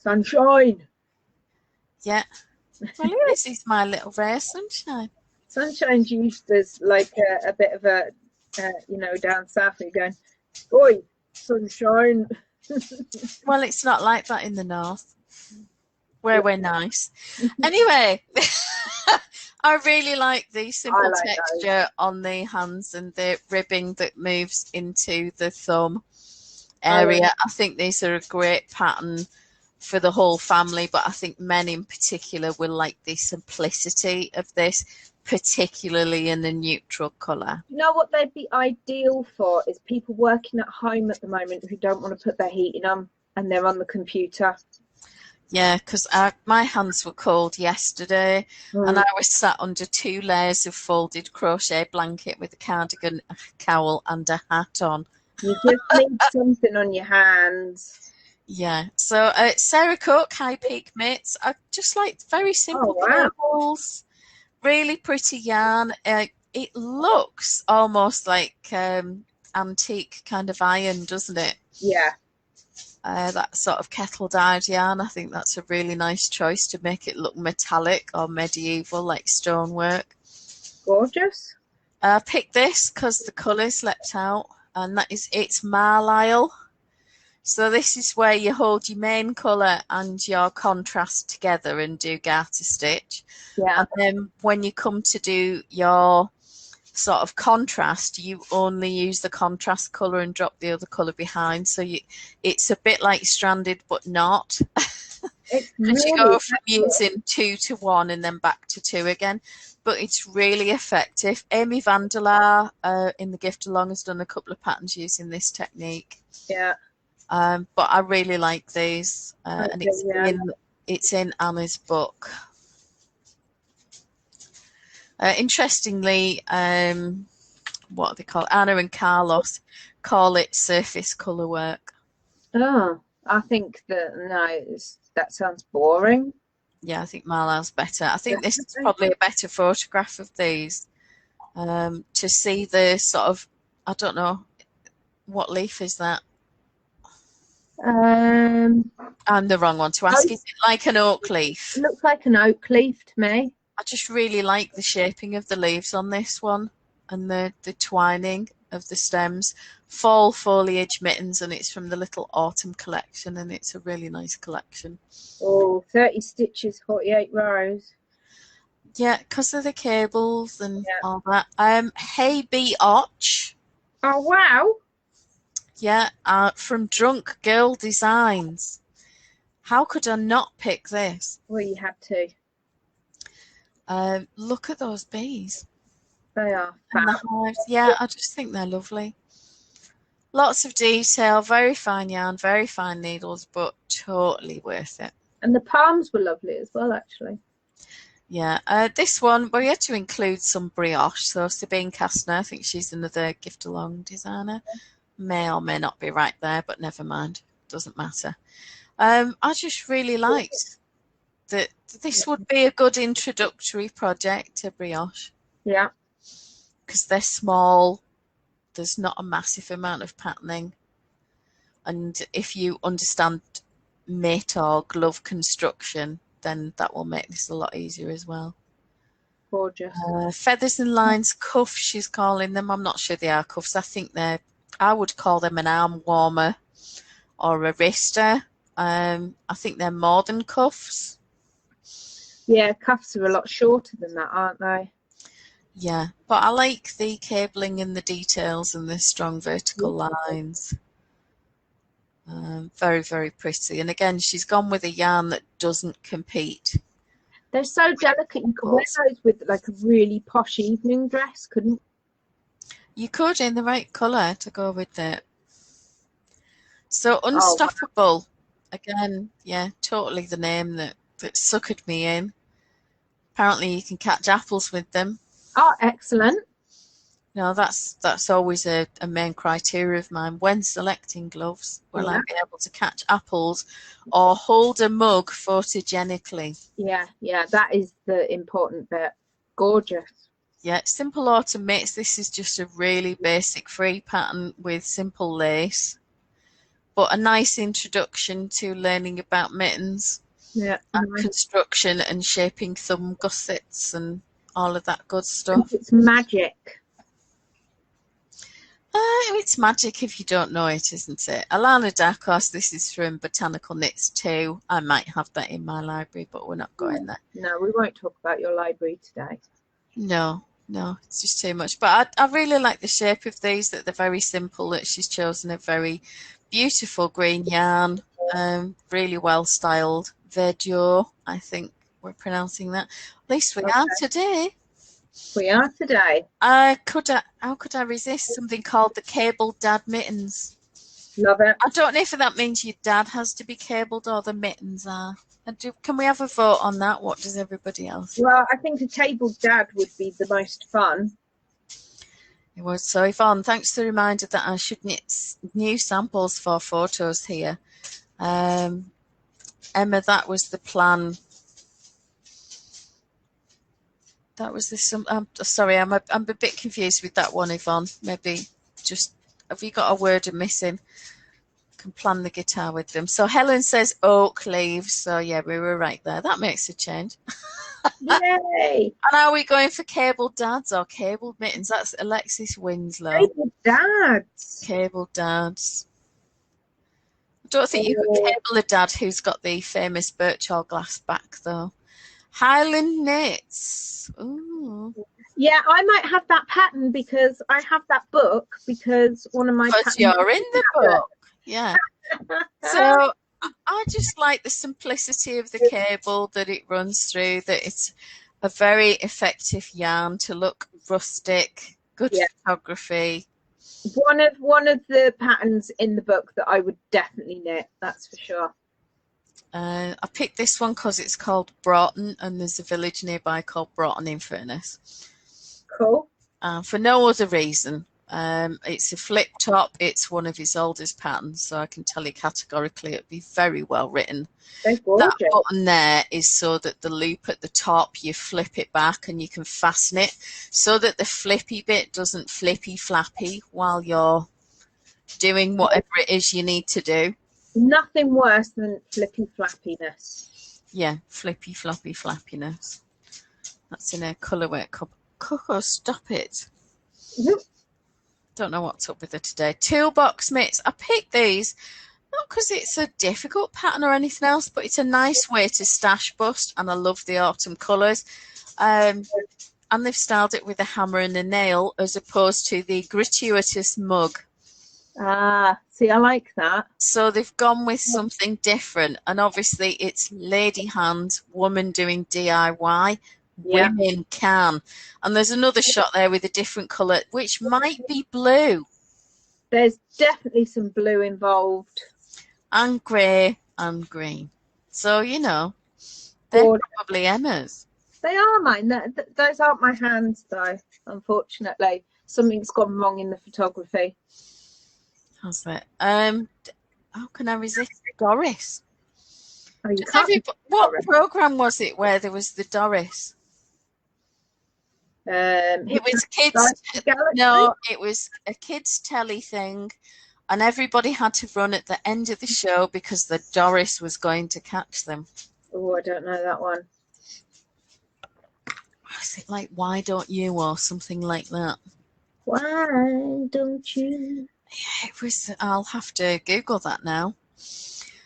Sunshine. Yeah. Well, this is my little ray of sunshine. Sunshine's used as like a bit of a, you know, down south you're going, oi, sunshine. Well, it's not like that in the north, where we're nice. Anyway, I really like the simple texture on the hands and the ribbing that moves into the thumb area. I think these are a great pattern for the whole family, but I think men in particular will like the simplicity of this, particularly in the neutral colour. You know what they'd be ideal for is people working at home at the moment who don't want to put their heating on and they're on the computer. Yeah, because my hands were cold yesterday and I was sat under 2 layers of folded crochet blanket with a cardigan, a cowl and a hat on. You just need something on your hands. Yeah, so Sarah Cook, High Peak Mitts. I just like very simple cables, really pretty yarn. It looks almost like antique kind of iron, doesn't it? Yeah. That sort of kettle dyed yarn. I think that's a really nice choice to make it look metallic or medieval, like stonework. Gorgeous. I picked this because the colours leapt out, and it's Marlisle. So this is where you hold your main colour and your contrast together and do garter stitch. Yeah. And then when you come to do your sort of contrast, you only use the contrast colour and drop the other colour behind. So it's a bit like stranded, but not. It's really you go from using 2 to 1 and then back to 2 again. But it's really effective. Amy Vandelar in the gift along has done a couple of patterns using this technique. Yeah. But I really like these, and it's in Anna's book. Interestingly, what are they called? Anna and Carlos call it surface colour work. Oh, I think that sounds boring. Yeah, I think Marlisle's better. I think this is probably a better photograph of these. To see the sort of, I don't know, what leaf is that? I'm the wrong one to ask. Is it like an oak leaf? It looks like an oak leaf to me. I just really like the shaping of the leaves on this one and the twining of the stems. Fall foliage mittens, and it's from the little autumn collection, and it's a really nice collection. Oh, 30 stitches, 48 rows. Yeah, because of the cables and all that. Hey Bee Och. Oh, wow. Yeah, from Drunk Girl Designs. How could I not pick this? Well, you had to. Look at those bees. They are and the hives. Yeah, I just think they're lovely. Lots of detail, very fine yarn, very fine needles, but totally worth it. And the palms were lovely as well, actually. Yeah, this one, we had to include some brioche. So Sabine Kastner, I think she's another gift along designer. May or may not be right there, but never mind. Doesn't matter. I just really liked that this would be a good introductory project to brioche. Yeah. Because they're small. There's not a massive amount of patterning. And if you understand mitt or glove construction, then that will make this a lot easier as well. Gorgeous. Feathers and lines cuffs, she's calling them. I'm not sure they are cuffs. I would call them an arm warmer or a wrister. I think they're more than cuffs. Yeah, cuffs are a lot shorter than that, aren't they? Yeah, but I like the cabling and the details and the strong vertical lines. Very, very pretty. And again, she's gone with a yarn that doesn't compete. They're so delicate. You could wear those with like a really posh evening dress, couldn't you? You could, in the right colour to go with it. So Unstoppable, again, yeah, totally the name that suckered me in. Apparently you can catch apples with them. Oh, excellent. No, that's always a main criteria of mine. When selecting gloves, will I be able to catch apples or hold a mug photogenically? Yeah, that is the important bit. Gorgeous. Yeah, simple autumn mitts. This is just a really basic free pattern with simple lace. but a nice introduction to learning about mittens Yeah. and construction and shaping thumb gussets and all of that good stuff. It's magic. It's magic if you don't know it, isn't it? Alana Darkos, this is from Botanical Knits too. I might have that in my library, but we're not going there. No, we won't talk about your library today. No, it's just too much. But I really like the shape of these, that they're very simple, that she's chosen a very beautiful green yarn, really well styled. Verdure, I think we're pronouncing that. At least we are today. We are today. How could I resist something called the cabled dad mittens? Love it. I don't know if that means your dad has to be cabled or the mittens are. Can we have a vote on that? What does everybody else think? Well, I think a cabled dad would be the most fun. It was. So Yvonne, thanks for the reminder that I should knit new samples for photos here. Emma, that was the plan. That was sorry, I'm a bit confused with that one, Yvonne. Maybe just, have you got a word I'm missing? Can plan the guitar with them. So Helen says oak leaves. So yeah, we were right there. That makes a change. Yay! And are we going for cabled dads or cabled mittens? That's Alexis Winslow. Cabled dads. Cabled dads. I don't think you could cable a dad who's got the famous Birchall glass back though. Highland Knits. Ooh. Yeah, I might have that pattern because I have that book because one of my But you're in the book. Yeah. So I just like the simplicity of the cable that it runs through, that it's a very effective yarn to look rustic, good photography. One of the patterns in the book that I would definitely knit, that's for sure. I picked this one because it's called Broughton, and there's a village nearby called Broughton-in-Furness. Cool. For no other reason. It's a flip top. It's one of his oldest patterns, so I can tell you categorically it'd be very well written. That button there is so that the loop at the top, you flip it back and you can fasten it so that the flippy bit doesn't flippy flappy while you're doing whatever it is you need to do. Nothing worse than flippy flappiness. Yeah, flippy floppy flappiness. That's in a colourway cup. Coco, stop it. Don't know what's up with her today. Toolbox mitts. I picked these not because it's a difficult pattern or anything else, but it's a nice way to stash bust, and I love the autumn colours. And they've styled it with a hammer and a nail as opposed to the gratuitous mug. Ah, see, I like that. So they've gone with something different, and obviously it's lady hands, woman doing DIY. Women can. And there's another shot there with a different colour, which might be blue. There's definitely some blue involved. And grey and green. So, you know, they're probably Emma's. They are mine. Those aren't my hands, though, unfortunately. Something's gone wrong in the photography. How's that? How can I resist Doris? Oh, you can't. What programme was it where there was the Doris? It was kids. No, it was a kids' telly thing, and everybody had to run at the end of the show because the Doris was going to catch them. Oh, I don't know that one. Was it like Why Don't You or something like that? Why don't you? Yeah, it was. I'll have to Google that now.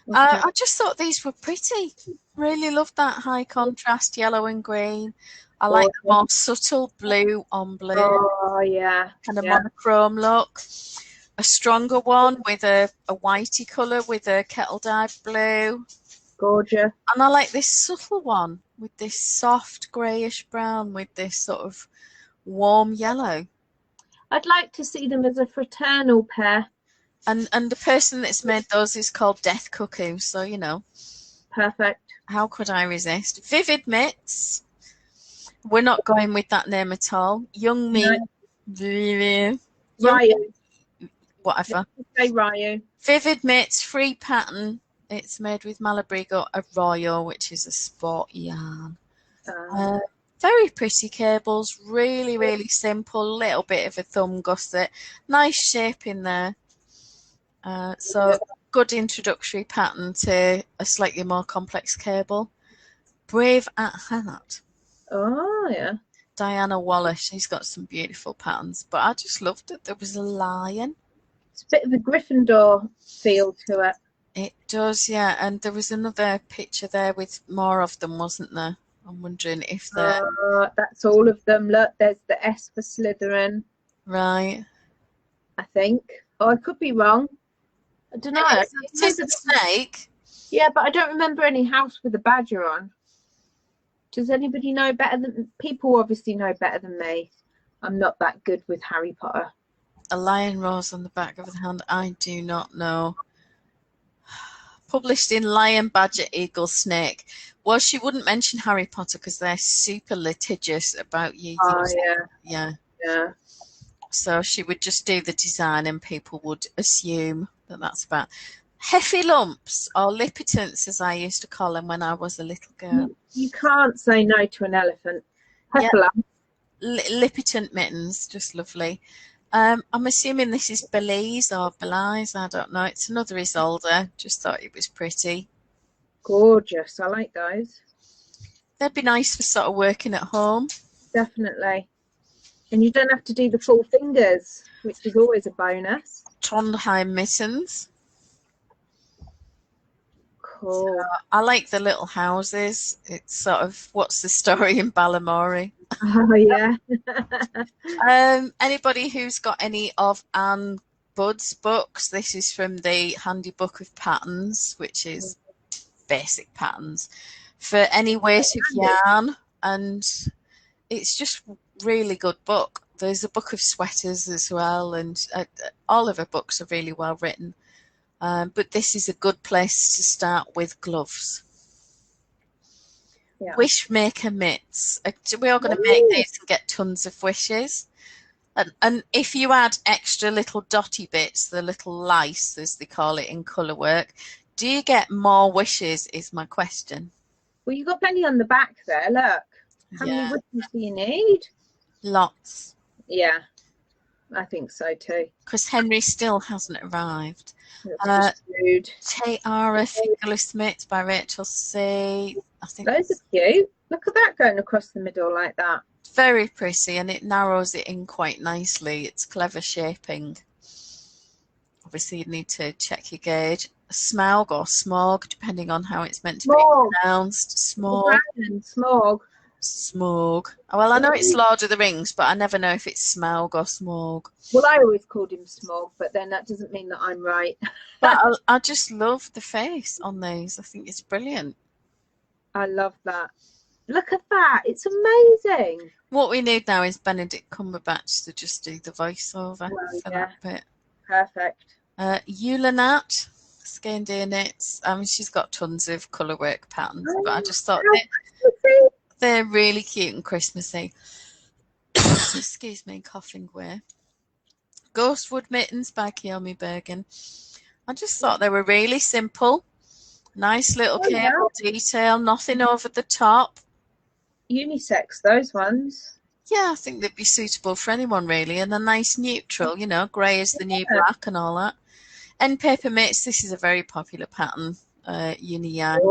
Okay. I just thought these were pretty. Really loved that high contrast yellow and green. I like the more subtle blue on blue. Oh, yeah. Kind of monochrome look. A stronger one with a whitey colour with a kettle dyed blue. Gorgeous. And I like this subtle one with this soft greyish brown with this sort of warm yellow. I'd like to see them as a fraternal pair. And the person that's made those is called Death Cuckoo, so you know. Perfect. How could I resist? Vivid Mitts. We're not going with that name at all. Young Me. No. Ryu. Whatever. Say Ryu. Vivid Mitts, free pattern. It's made with Malabrigo Arroyo, which is a sport yarn. Very pretty cables, really, really simple. Little bit of a thumb gusset. Nice shape in there. So good introductory pattern to a slightly more complex cable. Brave at Heart. Oh, yeah. Diana Wallace, she's got some beautiful patterns, but I just loved it. There was a lion. It's a bit of a Gryffindor feel to it. It does, yeah. And there was another picture there with more of them, wasn't there? I'm wondering if they're... that's all of them. Look, there's the S for Slytherin. Right. I think. Oh, I could be wrong. I don't know. It is a snake. Yeah, but I don't remember any house with a badger on. Does anybody know better than... People obviously know better than me. I'm not that good with Harry Potter. A lion rose on the back of the hand. I do not know. Published in Lion, Badger, Eagle, Snake. Well, she wouldn't mention Harry Potter because they're super litigious about you using it. Yeah. So she would just do the design and people would assume that that's about... Heffy lumps, or lipitants as I used to call them when I was a little girl. You can't say no to an elephant. Yeah. Lipitant mittens, just lovely. I'm assuming this is Belize or Belize, I don't know. It's another Isolde, just thought it was pretty. Gorgeous, I like those. They'd be nice for sort of working at home. Definitely. And you don't have to do the full fingers, which is always a bonus. Trondheim mittens. Cool. So I like the little houses. It's sort of what's the story in Balamory. Oh yeah. Anybody who's got any of Anne Budd's books, this is from the Handy Book of Patterns, which is basic patterns for any weight of yarn, and it's just really good book. There's a book of sweaters as well, and all of her books are really well written. But this is a good place to start with gloves. Yeah. Wishmaker mitts. We are going to make these and get tons of wishes. And if you add extra little dotty bits, the little lice, as they call it in colour work, do you get more wishes, is my question. Well, you've got plenty on the back there, look. How many wishes do you need? Lots. Yeah, I think so too. Because Henry still hasn't arrived. Tiara Fingerless Mitts by Rachel C. I think those are cute. Look at that going across the middle like that. Very pretty, and it narrows it in quite nicely. It's clever shaping. Obviously, you need to check your gauge. Smaug or smog, depending on how it's meant to be pronounced. Smog. Smog. Smog. Well, I know it's Lord of the Rings, but I never know if it's Smaug or Smog. Well, I always called him Smog, but then that doesn't mean that I'm right. But I just love the face on these. I think it's brilliant. I love that. Look at that. It's amazing. What we need now is Benedict Cumberbatch to just do the voiceover for that bit. Perfect. Eulanat, Skein Deer Knits. She's got tons of colour work patterns, but I just thought they're really cute and Christmassy. Excuse me, coughing away. Ghostwood Mittens by Kiyomi Bergen. I just thought they were really simple. Nice little cable detail, nothing over the top. Unisex, those ones. Yeah, I think they'd be suitable for anyone really, and a nice neutral, you know, grey is the new black and all that. End paper mitts, this is a very popular pattern, uni yarn.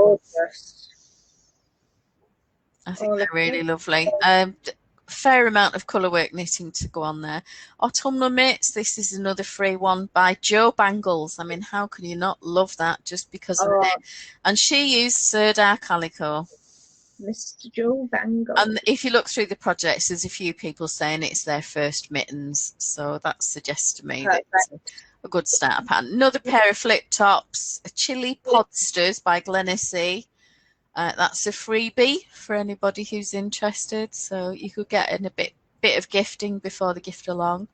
I think they're really lovely. Fair amount of colour work knitting to go on there. Autumnal mitts, this is another free one by Jo Bangles. I mean, how can you not love that just because of it? And she used Sirdar Calico. Mr. Jo Bangles. And if you look through the projects, there's a few people saying it's their first mittens. So that suggests to me that it's a good starter pattern. Another pair of flip tops, a Chili Podsters by Glenissy. That's a freebie for anybody who's interested, so you could get in a bit of gifting before the gift along.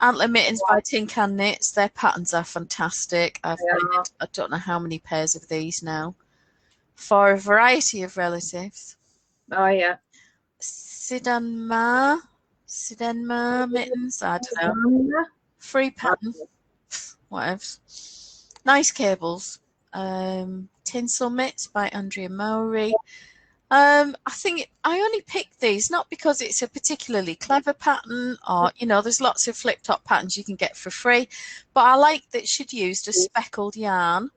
Antler Mittens by Tin Can Knits. Their patterns are fantastic. I've made I don't know how many pairs of these now for a variety of relatives. Oh yeah. Sidenma mittens. I don't know. Free pattern. Whatever. Nice cables. Tinsel Mitts by Andrea Mowry. I think I only picked these not because it's a particularly clever pattern, or there's lots of flip top patterns you can get for free, but I like that she'd used a speckled yarn,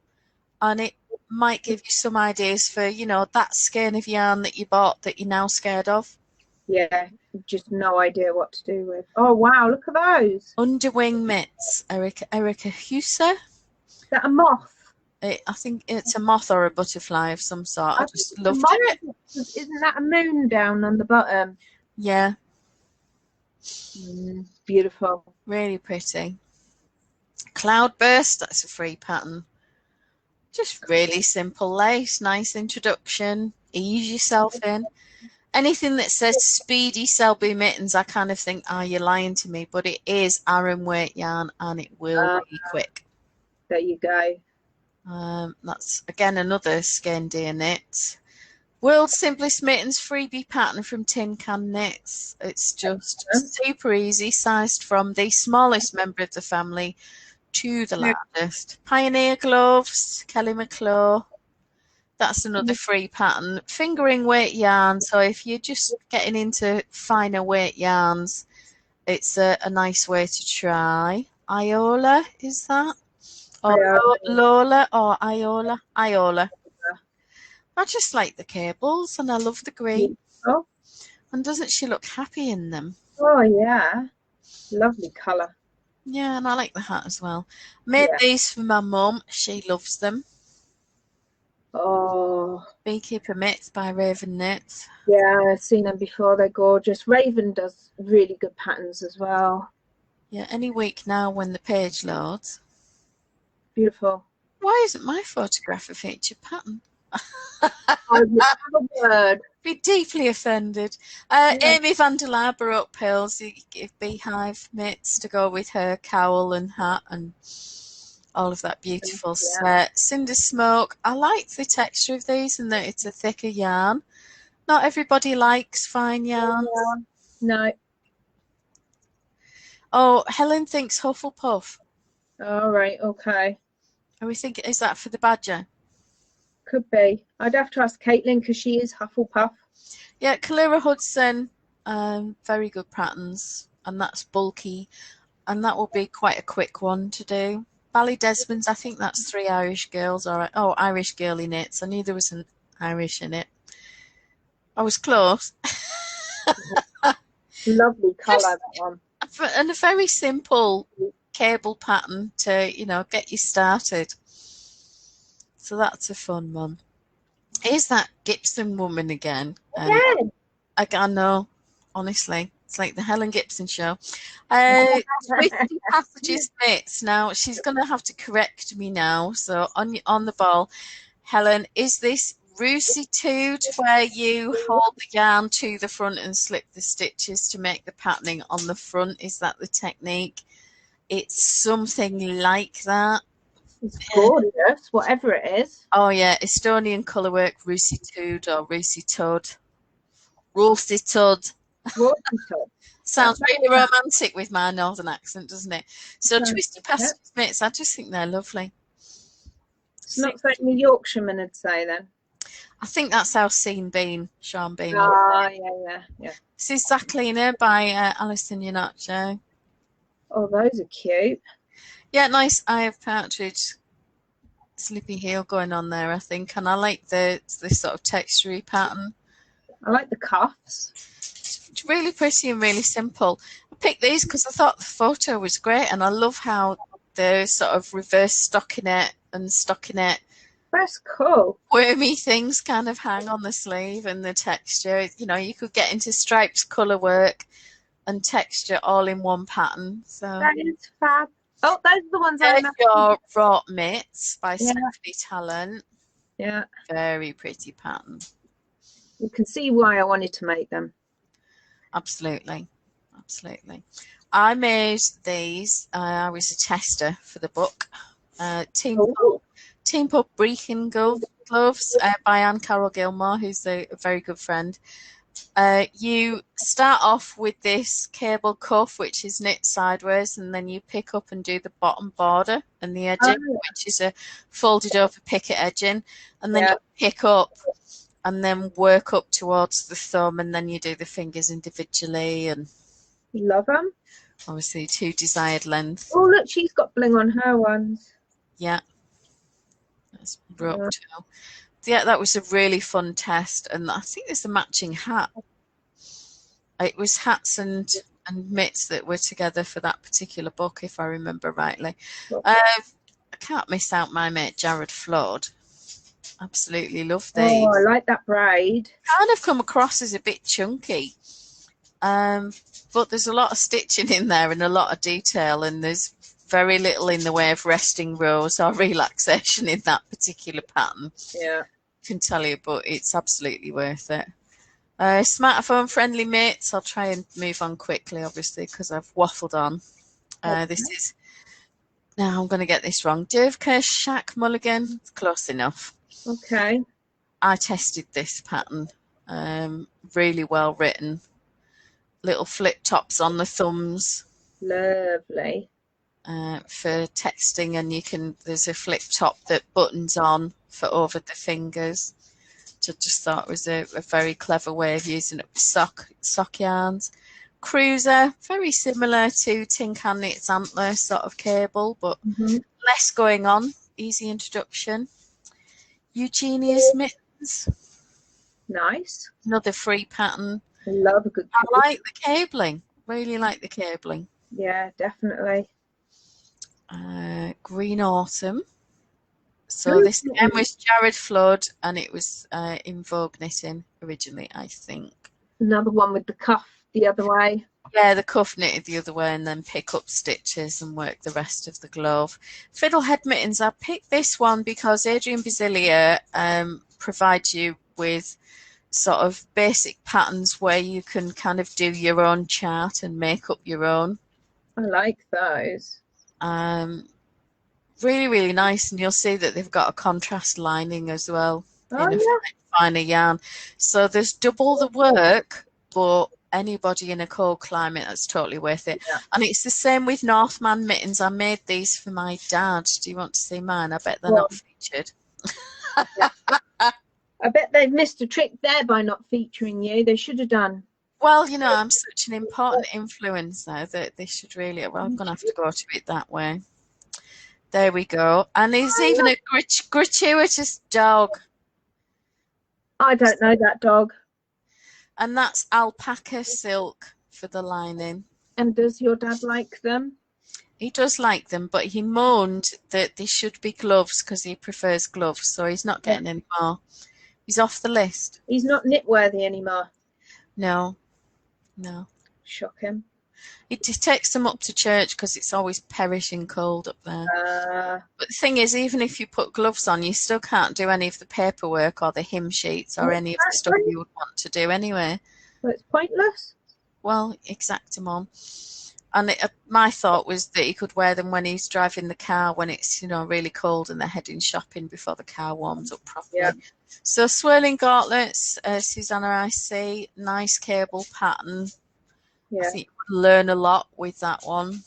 and it might give you some ideas for that skein of yarn that you bought that you're now scared of. Yeah, just no idea what to do with. Oh wow, look at those. Underwing mitts, Erica Huser. Is that a moth? I think it's a moth or a butterfly of some sort. I just loved it. Isn't that a moon down on the bottom? Yeah. Beautiful. Really pretty. Cloudburst, that's a free pattern. Just really simple lace, nice introduction, ease yourself in. Anything that says speedy Selby mittens, I kind of think, you're lying to me, but it is Aran weight yarn and it will be quick. There you go. That's again another skein deer knit. World's simplest mittens freebie pattern from Tin Can Knits. It's just super easy, sized from the smallest member of the family to the largest. Pioneer gloves, Kelly McClure. That's another free pattern. Fingering weight yarn. So if you're just getting into finer weight yarns, it's a nice way to try. Iola, is that? Or Lola or Iola? Iola. I just like the cables and I love the green. Oh. And doesn't she look happy in them? Oh, yeah. Lovely colour. Yeah, and I like the hat as well. Made these for my mum. She loves them. Oh. Beekeeper Mitts by Raven Knits. Yeah, I've seen them before. They're gorgeous. Raven does really good patterns as well. Yeah, any week now when the page loads. Beautiful. Why isn't my photograph a featured pattern? I would have a word. Be deeply offended. Amy van der Laber uphills beehive mitts to go with her cowl and hat and all of that beautiful set. Cinder Smoke. I like the texture of these and that it's a thicker yarn. Not everybody likes fine yarns. No. Oh, Helen thinks Hufflepuff. All right. Okay. Are we thinking, is that for the badger? Could be. I'd have to ask Caitlin because she is Hufflepuff. Yeah, Kalira Hudson, very good patterns, and that's bulky, and that will be quite a quick one to do. Bally Desmond's, I think that's 3 Irish girls, or Irish girly knits. I knew there was an Irish in it. I was close. Lovely colour, that one. And a very simple cable pattern to, get you started. So that's a fun one. Here's that Gibson woman again. I know, honestly. It's like the Helen Gibson show. Twisty Passages Knits. Now, she's going to have to correct me now. So on the ball, Helen, is this Rusitude where you hold the yarn to the front and slip the stitches to make the patterning on the front? Is that the technique? It's something like that. It's gorgeous, whatever it is. Oh yeah, Estonian colourwork, Rusitude or Rusitude. Rusitude. Sounds really romantic with my northern accent, doesn't it? So Twisty Passages Knits, I just think they're lovely. It's not something the Yorkshireman would say then. I think that's how Sean Bean. Yeah. This is Zachlina by Alison Yanacho. Oh, those are cute. Yeah, nice eye of partridge, slippy heel going on there, I think, and I like this sort of textury pattern. I like the cuffs. It's really pretty and really simple. I picked these because I thought the photo was great, and I love how the sort of reverse stockinette and stockinette. That's cool. Wormy things kind of hang on the sleeve and the texture. You could get into stripes, colour work, and texture all in one pattern. So that is fab. Oh, those are the ones I There's your Wrought Mitts by Stephanie Talent. Yeah. Very pretty pattern. You can see why I wanted to make them. Absolutely. I made these. I was a tester for the book. Team Pup Breaking Gloves by Anne Carroll Gilmore, who's a very good friend. You start off with this cable cuff, which is knit sideways, and then you pick up and do the bottom border and the edging, which is a folded over picket edging, and then you pick up and then work up towards the thumb, and then you do the fingers individually, and Love them. obviously to desired length. Oh, look, she's got bling on her ones. Yeah, that's rope too. Yeah, that was a really fun test, and I think there's a matching hat. It was hats and mitts that were together for that particular book, if I remember rightly. I can't miss out my mate Jared Flood. Absolutely love these. Oh, I like that braid. Kind of come across as a bit chunky, but there's a lot of stitching in there and a lot of detail, and there's very little in the way of resting rows or relaxation in that particular pattern. Yeah, I can tell you, but it's absolutely worth it. Smartphone friendly mitts. I'll try and move on quickly, obviously, because I've waffled on. This is, now I'm going to get this wrong, Dovka Shack Mulligan. Close enough. okay. I tested this pattern. Really well written. Little flip tops on the thumbs. Lovely. For texting, and there's a flip top that buttons on for over the fingers. I just thought it was a very clever way of using it with sock yarns. Cruiser, very similar to Tin Can Knit's Antler sort of cable, but less going on. Easy introduction. Eugenia's mittens. Nice. Another free pattern. Love a good cable. I like the cabling. Really like the cabling. Yeah, definitely. Green Autumn. So this again was Jared Flood, and it was in Vogue Knitting originally, I think. Another one with the cuff the other way. Yeah, the cuff knitted the other way, and then pick up stitches and work the rest of the glove. Fiddlehead mittens. I picked this one because Adrian Basilia provides you with sort of basic patterns where you can kind of do your own chart and make up your own. I like those. Really, really nice, and you'll see that they've got a contrast lining as well in a finer yarn. So there's double the work, but anybody in a cold climate, that's totally worth it. Yeah. And it's the same with Northman mittens. I made these for my dad. Do you want to see mine? I bet they're not featured. I bet they've missed a trick there by not featuring you. They should have done. Well, you know, I'm such an important influencer that they should really, well, I'm going to have to go to it that way. There we go. And there's even a gratuitous dog. I don't know that dog. And that's alpaca silk for the lining. And does your dad like them? He does like them, but he moaned that they should be gloves because he prefers gloves, so he's not getting any more. He's off the list. He's not knit worthy anymore. No. Shock him. He takes them up to church because it's always perishing cold up there. But the thing is, even if you put gloves on, you still can't do any of the paperwork or the hymn sheets or any of the stuff you would want to do anyway. Well, it's pointless. Well, exactement. And my thought was that he could wear them when he's driving the car when it's, really cold and they're heading shopping before the car warms up properly. Yeah. So swirling gauntlets, Susanna, I see. Nice cable pattern. Yeah. I think you would learn a lot with that one.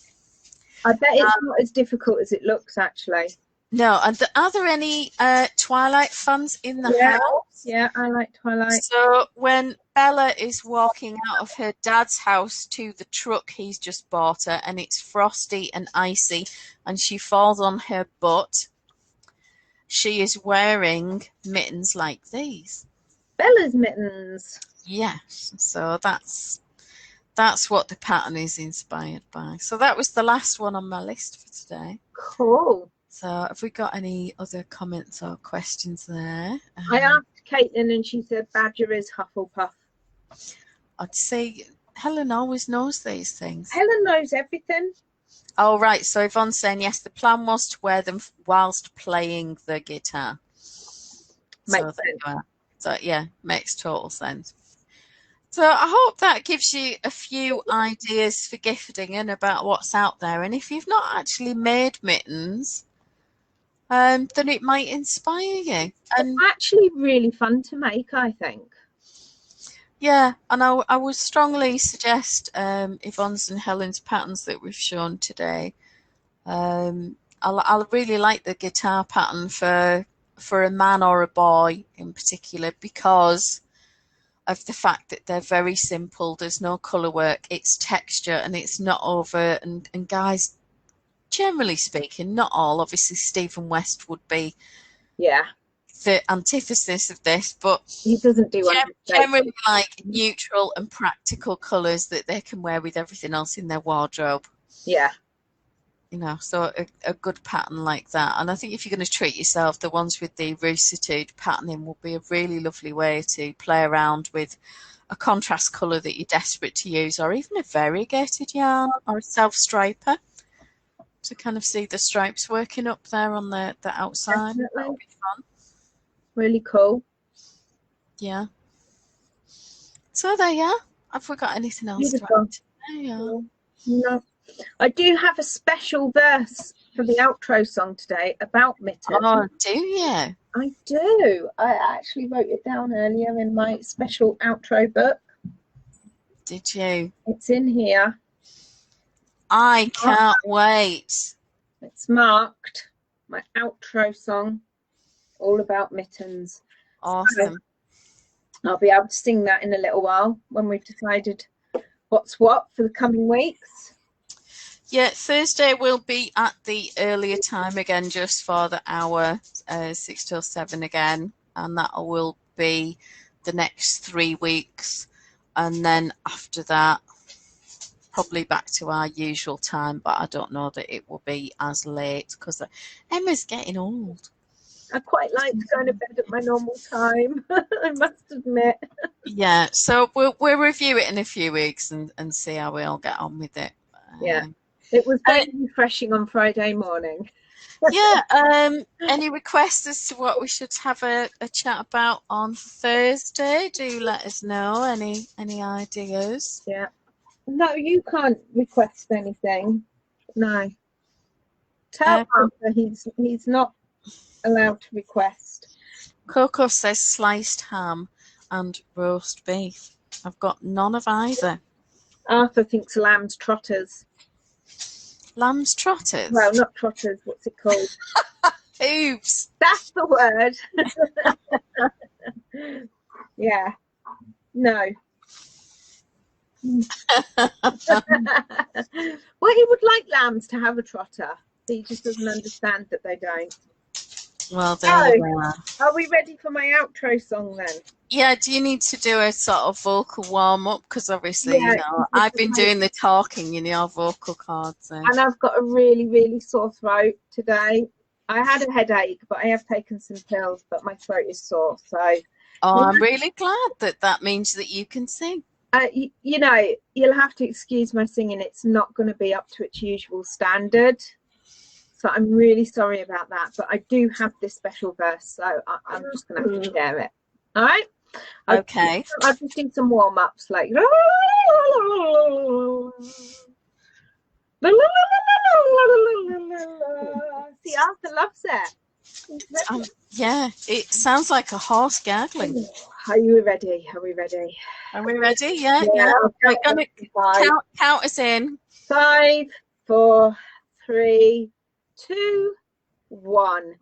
I bet it's not as difficult as it looks, actually. No, and are there any Twilight fans in the house? Yeah, I like Twilight. So when Bella is walking out of her dad's house to the truck he's just bought her, and it's frosty and icy, and she falls on her butt, she is wearing mittens like these. Bella's mittens. Yes, so that's what the pattern is inspired by. So that was the last one on my list for today. Cool. So have we got any other comments or questions there? I asked Caitlin and she said Badger is Hufflepuff. I'd say Helen always knows these things. Helen knows everything. Oh, right. So Yvonne's saying, yes, the plan was to wear them whilst playing the guitar. Makes sense. So, yeah, makes total sense. So I hope that gives you a few ideas for gifting and about what's out there. And if you've not actually made mittens, then it might inspire you. And it's actually really fun to make, I think. Yeah, and I would strongly suggest Yvonne's and Helen's patterns that we've shown today. I really like the guitar pattern for for a man or a boy in particular, because of the fact that they're very simple. There's no colour work, it's texture, and it's not over. And guys, generally speaking, not all, obviously Stephen West would be the antithesis of this, but he doesn't do generally like neutral and practical colours that they can wear with everything else in their wardrobe. Yeah. You know, so a good pattern like that. And I think if you're going to treat yourself, the ones with the rusitude patterning will be a really lovely way to play around with a contrast colour that you're desperate to use, or even a variegated yarn or a self-striper to kind of see the stripes working up there on the outside. Definitely. That'll be fun. Really cool. Yeah. So there you are. Have we got anything else to add? There you are. No. I do have a special verse for the outro song today about mittens. Oh, do you? I do. I actually wrote it down earlier in my special outro book. Did you? It's in here. I can't wait. It's marked my outro song, all about mittens. Awesome. So I'll be able to sing that in a little while when we've decided what's what for the coming weeks. Yeah, Thursday will be at the earlier time again, just for the hour, 6 till 7 again, and that will be the next 3 weeks, and then after that, probably back to our usual time, but I don't know that it will be as late because Emma's getting old. I quite like going to bed at my normal time, I must admit. Yeah, so we'll review it in a few weeks and see how we all get on with it. Yeah. It was very refreshing on Friday morning. Yeah. Any requests as to what we should have a chat about on Thursday? Do let us know. Any ideas? Yeah. No, you can't request anything. No. Tell Arthur he's not allowed to request. Coco says sliced ham and roast beef. I've got none of either. Arthur thinks lamb's trotters. Lamb's trotters? Well, not trotters. What's it called? Oops. That's the word. Yeah. No. Well, he would like lambs to have a trotter. He just doesn't understand that they don't. Well, there you are. Are we ready for my outro song then? Yeah, do you need to do a sort of vocal warm-up? Because obviously, you know, I've been doing the talking in your vocal cords. And I've got a really, really sore throat today. I had a headache, but I have taken some pills, but my throat is sore. So, I'm really glad that means that you can sing. You know, you'll have to excuse my singing. It's not going to be up to its usual standard. So I'm really sorry about that. But I do have this special verse, so I'm just going to have to share it. All right? Okay. I'll just do some warm-ups like... See, Arthur loves it. Yeah, it sounds like a horse gargling. Are you ready? Are we ready? Are we ready? Yeah. We're going to count us in. 5, 4, 3, 2, 1.